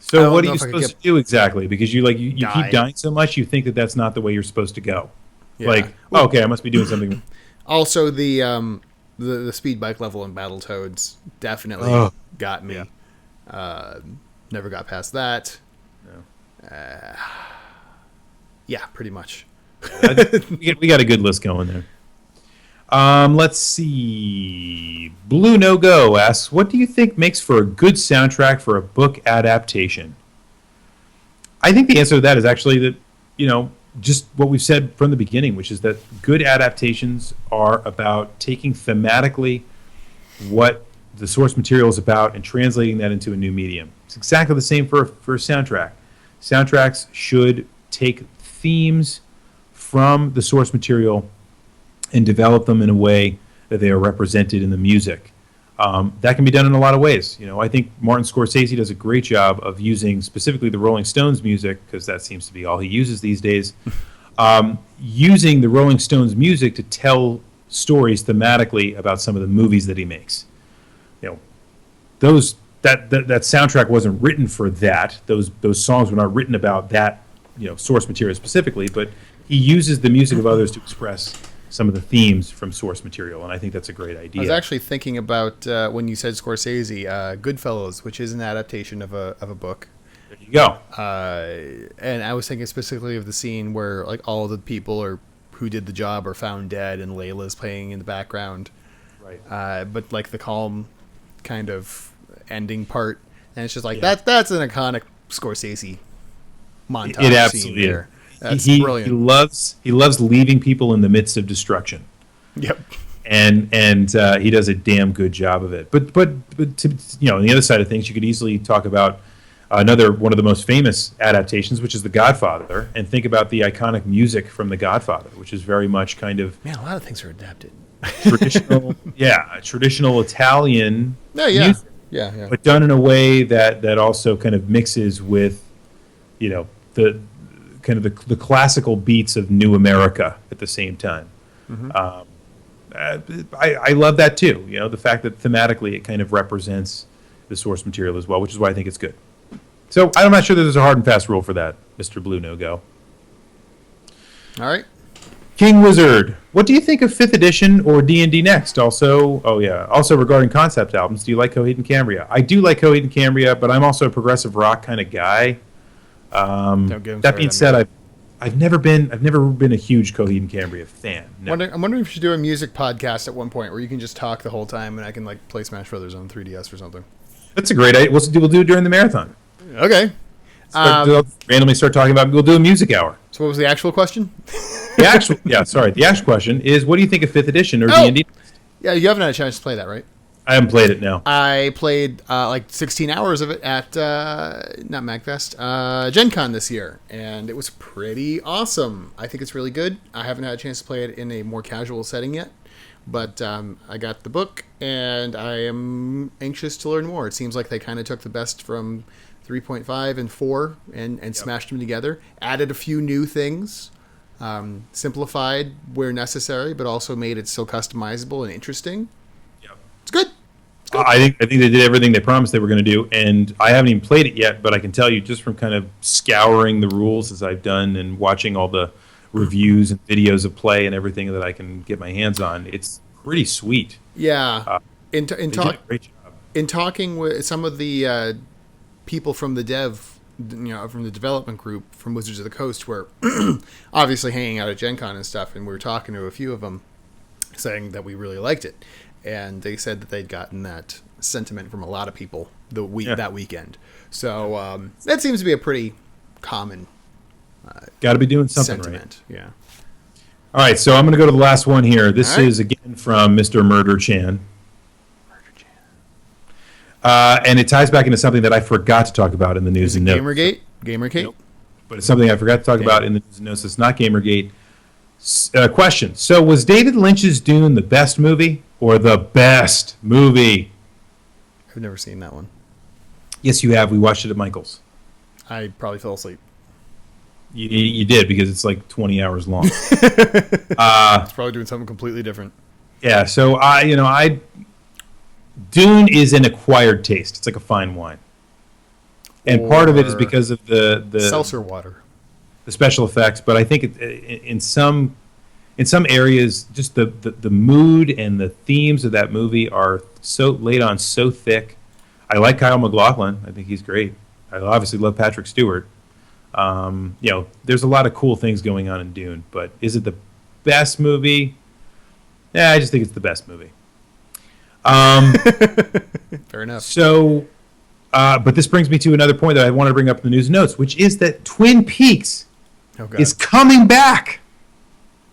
So what are you supposed to do exactly? Because you keep dying so much, you think that that's not the way you're supposed to go. Yeah. Like, okay, I must be doing something. Also, the speed bike level in Battletoads definitely got me. Yeah. Never got past that. No. Yeah, pretty much. We got a good list going there. Let's see. Blue No Go asks, what do you think makes for a good soundtrack for a book adaptation? I think the answer to that is actually that, just what we've said from the beginning, which is that good adaptations are about taking thematically what the source material is about and translating that into a new medium. It's exactly the same for a soundtrack. Soundtracks should take themes from the source material and develop them in a way that they are represented in the music. That can be done in a lot of ways. I think Martin Scorsese does a great job of using specifically the Rolling Stones music, because that seems to be all he uses these days, using the Rolling Stones music to tell stories thematically about some of the movies that he makes. That soundtrack wasn't written for that. Those songs were not written about that, source material specifically, but he uses the music of others to express some of the themes from source material, and I think that's a great idea. I was actually thinking about when you said Scorsese, Goodfellas, which is an adaptation of a book. There you go. And I was thinking specifically of the scene where like all the people who did the job are found dead, and Layla's playing in the background. Right. But like the calm kind of ending part, and it's just like that's an iconic Scorsese montage. It absolutely scene there. That's brilliant. He loves leaving people in the midst of destruction. Yep. And he does a damn good job of it. But on the other side of things, you could easily talk about another one of the most famous adaptations, which is The Godfather, and think about the iconic music from The Godfather, which is very much kind of a lot of things are adapted. Traditional Italian music, but done in a way that also kind of mixes with, the kind of the classical beats of New America at the same time. Mm-hmm. I love that too. The fact that thematically it kind of represents the source material as well, which is why I think it's good. So I'm not sure that there's a hard and fast rule for that, Mr. Blue No Go. All right. King Wizard, what do you think of 5th edition or D&D Next? Also regarding concept albums, do you like Coheed and Cambria? I do like Coheed and Cambria, but I'm also a progressive rock kind of guy. That being said, I've never been a huge Coheed and Cambria fan. No. I'm wondering if you should do a music podcast at one point where you can just talk the whole time and I can like play Smash Brothers on 3DS or something. That's a great idea. We'll do it during the marathon. Okay. Randomly start talking about. We'll do a music hour. So what was the actual question? The actual question is, what do you think of 5th edition or D&D? Yeah, you haven't had a chance to play that, right? I haven't played it, no. I played like 16 hours of it at, not MagFest, Gen Con this year, and it was pretty awesome. I think it's really good. I haven't had a chance to play it in a more casual setting yet, but I got the book, and I am anxious to learn more. It seems like they kind of took the best from 3.5 and 4 and smashed them together, added a few new things, simplified where necessary, but also made it still customizable and interesting. It's good. I think they did everything they promised they were going to do, and I haven't even played it yet, but I can tell you just from kind of scouring the rules as I've done and watching all the reviews and videos of play and everything that I can get my hands on, it's pretty sweet. Yeah. In talking with some of the people from the from the development group from Wizards of the Coast, who are obviously hanging out at Gen Con and stuff, and we were talking to a few of them saying that we really liked it. And they said that they'd gotten that sentiment from a lot of people that weekend. So that seems to be a pretty common got to be doing something sentiment. Right. Yeah. All right, so I'm going to go to the last one here. This is, again, from Mr. Murder Chan. And it ties back into something that I forgot to talk about in the news and notes. Gamergate? Nope. But it's something I forgot to talk about in the news and notes. It's not Gamergate. Question. So was David Lynch's Dune the best movie or the best movie? I've never seen that one. Yes, you have. We watched it at Michael's. I probably fell asleep. You did, because it's like 20 hours long. It's probably doing something completely different. Yeah, so Dune is an acquired taste. It's like a fine wine. And part of it is because of the seltzer water, the special effects. But I think in some areas, just the mood and the themes of that movie are so laid on so thick. I like Kyle MacLachlan. I think he's great. I obviously love Patrick Stewart. There's a lot of cool things going on in Dune, but is it the best movie? Yeah, I just think it's the best movie. Fair enough. So, but this brings me to another point that I want to bring up in the news and notes, which is that Twin Peaks is coming back.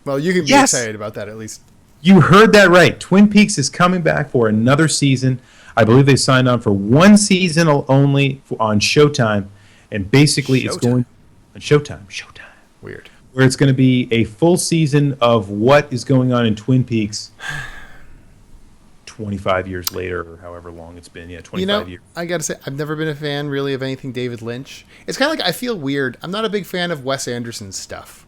Well, you can be excited about that at least. You heard that right. Twin Peaks is coming back for another season. I believe they signed on for one season only on Showtime, and basically it's going on Showtime. Weird. Where it's going to be a full season of what is going on in Twin Peaks 25 years later, or however long it's been. Yeah, 25 years. I got to say, I've never been a fan, really, of anything David Lynch. It's kind of like I feel weird. I'm not a big fan of Wes Anderson's stuff.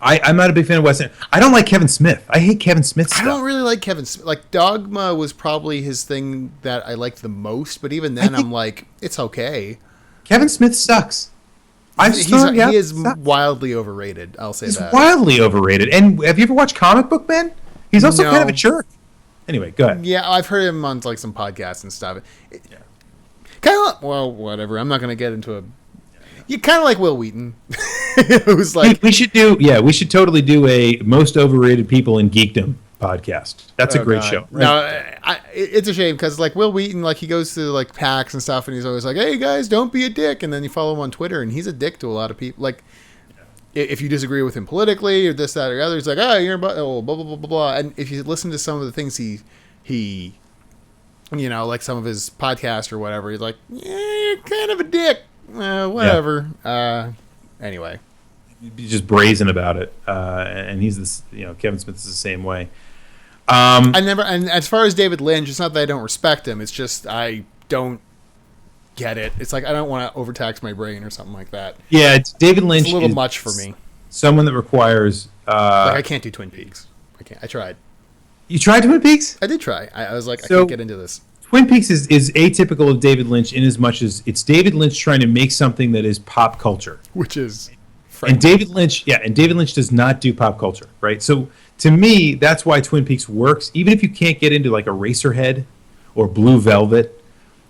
I'm not a big fan of Wes Anderson. I don't like Kevin Smith. I hate Kevin Smith's stuff. I don't really like Kevin Smith. Like, Dogma was probably his thing that I liked the most, but even then, I'm like, it's okay. Kevin Smith sucks. He is wildly overrated, I'll say that. He's wildly overrated. And have you ever watched Comic Book Men? He's also kind of a jerk. Anyway, go ahead. Yeah, I've heard him on like some podcasts and stuff. Kind of, well, whatever. I'm not going to get into a... You kind of like Will Wheaton. Who's like... We should totally do a most overrated people in geekdom podcast. That's a great show. Right? No, it's a shame because like Will Wheaton, like he goes to like PAX and stuff, and he's always like, "Hey guys, don't be a dick." And then you follow him on Twitter, and he's a dick to a lot of people. Like, if you disagree with him politically or this, that, or the other, he's like, "Oh, you're blah blah blah blah blah." And if you listen to some of the things he like some of his podcasts or whatever, he's like, "Yeah, you're kind of a dick." Whatever. Yeah. Anyway, he's just brazen about it, and he's this. Kevin Smith is the same way. And as far as David Lynch, it's not that I don't respect him. It's just I don't get it. It's like I don't want to overtax my brain or something like that. Yeah, David Lynch. It's a little much for me. Someone that requires. Like I can't do Twin Peaks. I can't. I tried. You tried Twin Peaks? I did try. I was like, I can't get into this. Twin Peaks is atypical of David Lynch in as much as it's David Lynch trying to make something that is pop culture, which is. And David Lynch does not do pop culture, right? So to me, that's why Twin Peaks works. Even if you can't get into like Eraserhead or Blue Velvet,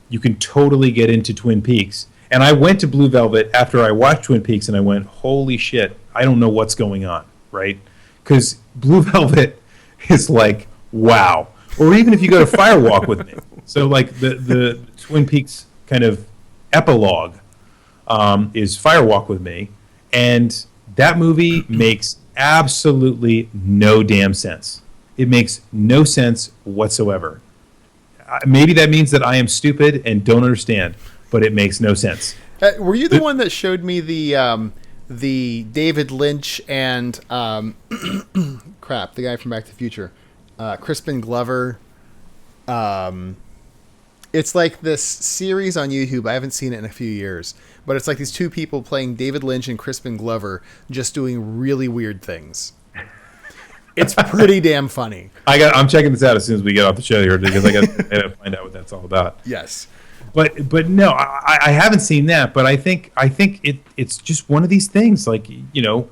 you can totally get into Twin Peaks. And I went to Blue Velvet after I watched Twin Peaks, and I went, "Holy shit! I don't know what's going on," right? Because Blue Velvet is like, wow. Or even if you go to Firewalk with Me, so like the Twin Peaks kind of epilogue is Firewalk with Me. And that movie makes absolutely no damn sense. It makes no sense whatsoever. Maybe that means that I am stupid and don't understand, but it makes no sense. Were you the one that showed me the David Lynch and the guy from Back to the Future, Crispin Glover? It's like this series on YouTube. I haven't seen it in a few years, but it's like these two people playing David Lynch and Crispin Glover just doing really weird things. It's pretty damn funny. I'm checking this out as soon as we get off the show here because I got to find out what that's all about. Yes, but no, I haven't seen that. But I think it's just one of these things. Like the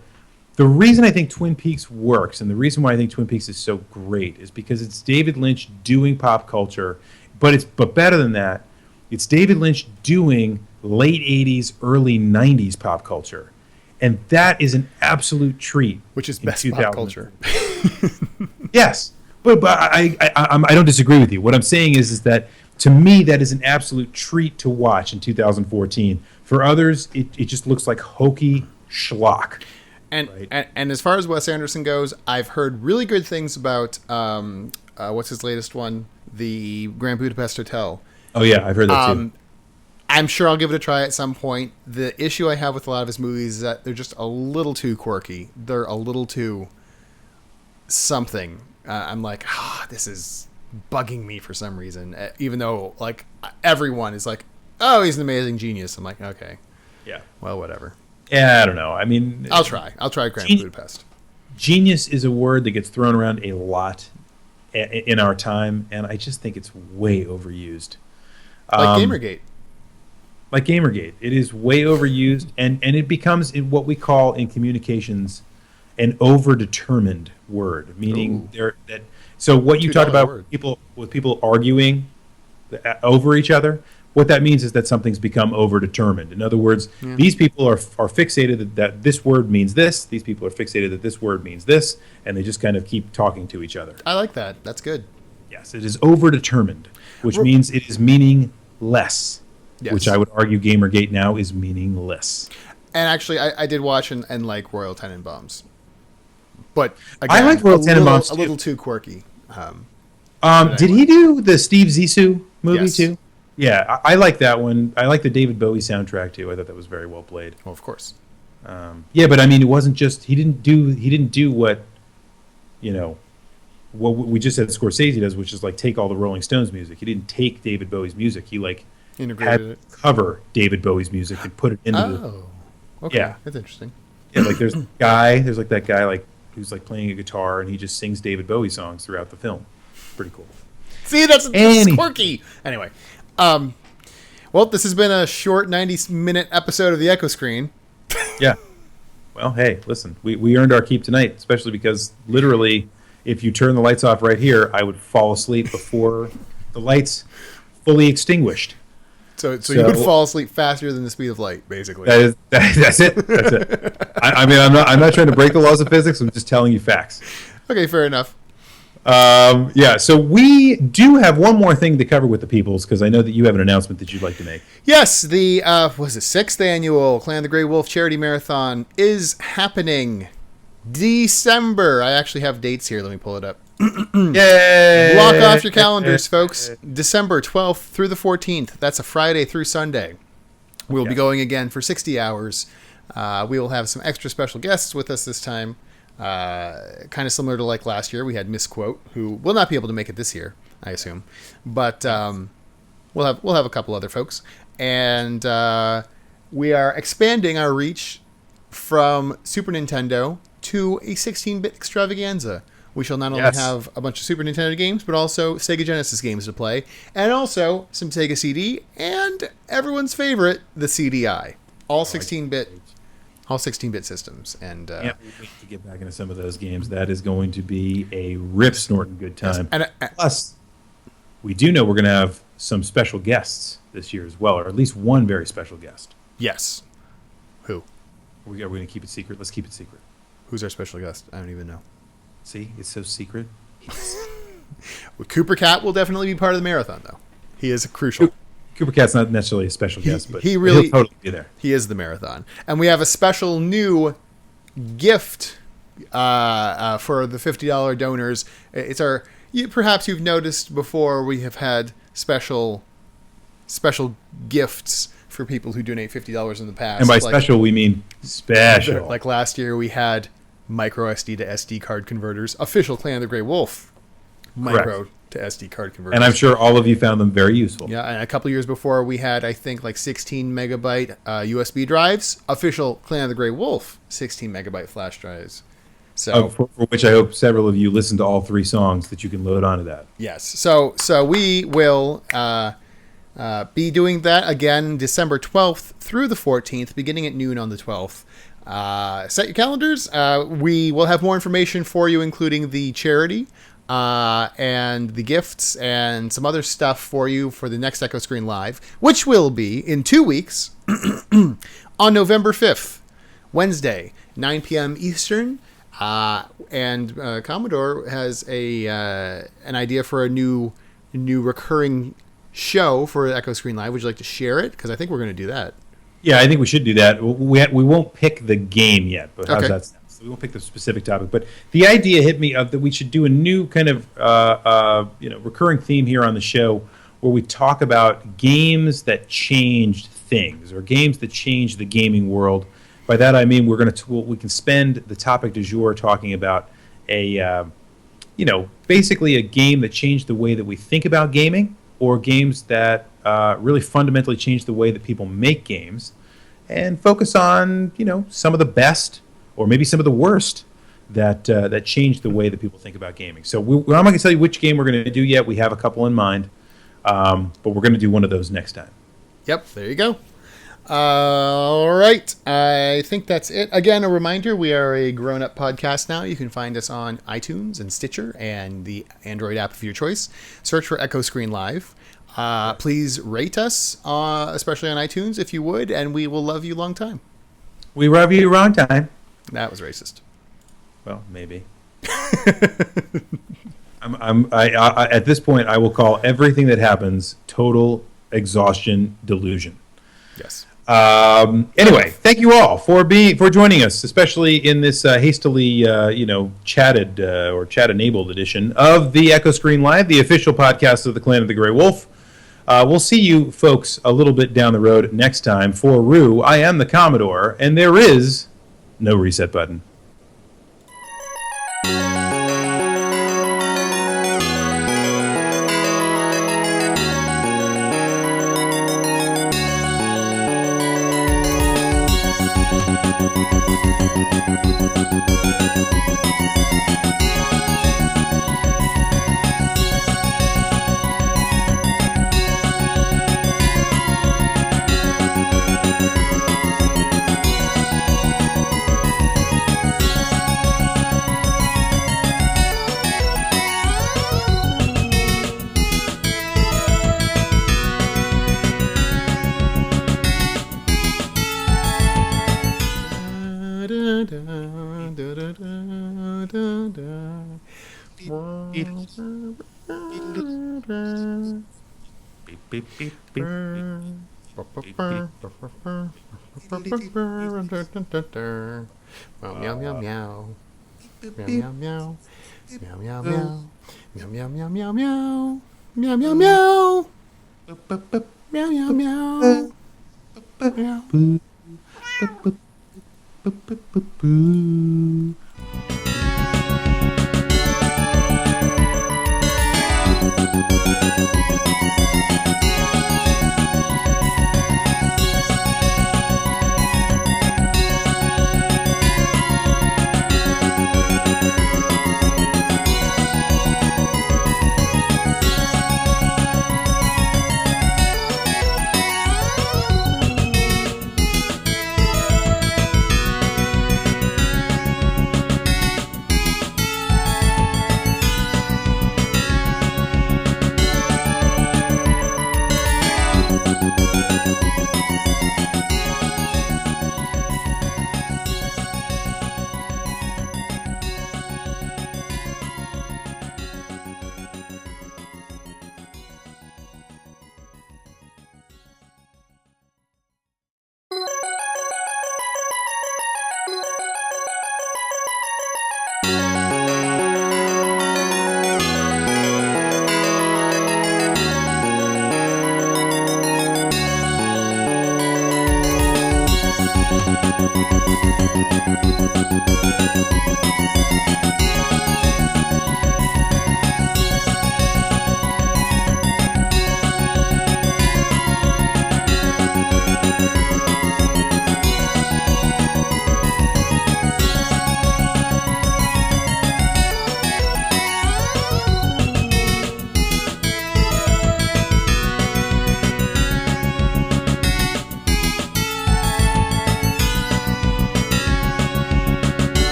reason I think Twin Peaks works and the reason why I think Twin Peaks is so great is because it's David Lynch doing pop culture. But better than that, it's David Lynch doing late 80s, early 90s pop culture. And that is an absolute treat. Which is best pop culture. Yes. But I don't disagree with you. What I'm saying is that, to me, that is an absolute treat to watch in 2014. For others, it just looks like hokey schlock. And as far as Wes Anderson goes, I've heard really good things about, what's his latest one? The Grand Budapest Hotel. Oh yeah, I've heard that too. I'm sure I'll give it a try at some point. The issue I have with a lot of his movies is that they're just a little too quirky. They're a little too something. I'm like, this is bugging me for some reason. Even though like everyone is like, oh, he's an amazing genius. I'm like, okay, yeah, well, whatever. Yeah, I don't know. I mean, I'll try Grand Budapest. Genius is a word that gets thrown around a lot in our time, and I just think it's way overused. Like Gamergate. like Gamergate. It is way overused, and it becomes what we call in communications an overdetermined word, meaning that. So what you talked about with people arguing over each other, what that means is that something's become overdetermined. In other words, these people are fixated that this word means this. These people are fixated that this word means this, and they just kind of keep talking to each other. I like that. That's good. Yes, it is overdetermined, which means it is meaningless. Yes. Which I would argue Gamergate now is meaningless. And actually, I did watch and like Royal Tenenbaums. But again, I like Royal Tenenbaums a little too quirky. Did he do the Steve Zissou movie too? Yeah, I like that one. I like the David Bowie soundtrack too. I thought that was very well played. Well, of course. Yeah, but I mean, it wasn't just he didn't do what, what we just said Scorsese does, which is like take all the Rolling Stones music. He didn't take David Bowie's music. He like integrated it, cover David Bowie's music and put it into okay. Yeah, that's interesting. Yeah, like there's that guy like who's like playing a guitar and he just sings David Bowie songs throughout the film. Pretty cool. See, that's quirky. Anyway, well, this has been a short 90-minute episode of the Echo Screen. Yeah. Well, hey, listen, we earned our keep tonight, especially because literally, if you turn the lights off right here, I would fall asleep before the lights fully extinguished. So you would fall asleep faster than the speed of light, basically. That's it. That's it. I mean, I'm not trying to break the laws of physics. I'm just telling you facts. Okay, fair enough. Yeah, so we do have one more thing to cover with the peoples, because I know that you have an announcement that you'd like to make. Yes, the 6th annual Clan of the Grey Wolf Charity Marathon is happening December. I actually have dates here. Let me pull it up. Yay! Block off your calendars, folks. December 12th through the 14th. That's a Friday through Sunday. We'll be going again for 60 hours. We will have some extra special guests with us this time. Kind of similar to like last year. We had Misquote, who will not be able to make it this year, I assume. But we'll have a couple other folks. And we are expanding our reach from Super Nintendo to a 16-bit extravaganza. We shall not only have a bunch of Super Nintendo games, but also Sega Genesis games to play, and also some Sega CD, and everyone's favorite, the CDI. All 16-bit systems. And can't wait to get back into some of those games. That is going to be a rip-snorting good time. Yes. Plus, we do know we're going to have some special guests this year as well, or at least one very special guest. Yes. Who? Are we going to keep it secret? Let's keep it secret. Who's our special guest? I don't even know. See, it's so secret. Well, Cooper Cat will definitely be part of the marathon, though. He is crucial. Cooper Cat's not necessarily a special guest, but he'll totally be there. He is the marathon. And we have a special new gift for the $50 donors. It's perhaps you've noticed before we have had special gifts for people who donate $50 in the past. And by special, we mean special. Like last year, we had micro SD to SD card converters. Official Clan of the Grey Wolf micro to SD card converters. And I'm sure all of you found them very useful. Yeah, and a couple years before, we had, I think, like 16 megabyte USB drives. Official Clan of the Grey Wolf 16 megabyte flash drives. So for which I hope several of you listened to all 3 songs that you can load onto that. Yes. So we will be doing that again December 12th through the 14th, beginning at noon on the 12th. Set your calendars. We will have more information for you, including the charity and the gifts and some other stuff for you for the next Echo Screen Live, which will be in 2 weeks on November 5th, Wednesday, 9 p.m. Eastern. And Commodore has an idea for a new recurring show for Echo Screen Live. Would you like to share it? Because I think we're going to do that. Yeah, I think we should do that. We won't pick the game yet, but how's that sound? So we won't pick the specific topic. But the idea hit me of that we should do a new kind of recurring theme here on the show where we talk about games that changed things or games that changed the gaming world. By that I mean we can spend the topic du jour talking about basically a game that changed the way that we think about gaming, or games that really fundamentally changed the way that people make games, and focus on some of the best or maybe some of the worst that changed the way that people think about gaming. So I'm not going to tell you which game we're going to do yet. We have a couple in mind, but we're going to do one of those next time. Yep, there you go. All right. I think that's it. Again, a reminder, we are a grown-up podcast now. You can find us on iTunes and Stitcher and the Android app of your choice. Search for Echo Screen Live. Please rate us, especially on iTunes, if you would, and we will love you long time. We love you wrong time. That was racist. Well, maybe. At this point, I will call everything that happens total exhaustion delusion. Yes. Anyway, thank you all for joining us, especially in this hastily, chatted or chat-enabled edition of the Echo Screen Live, the official podcast of the Clan of the Grey Wolf. We'll see you folks a little bit down the road next time. For Rue, I am the Commodore, and there is no reset button. Meow meow meow. Meow meow meow. Meow meow meow. Meow meow meow meow meow. Meow meow meow. Meow meow meow. Meow.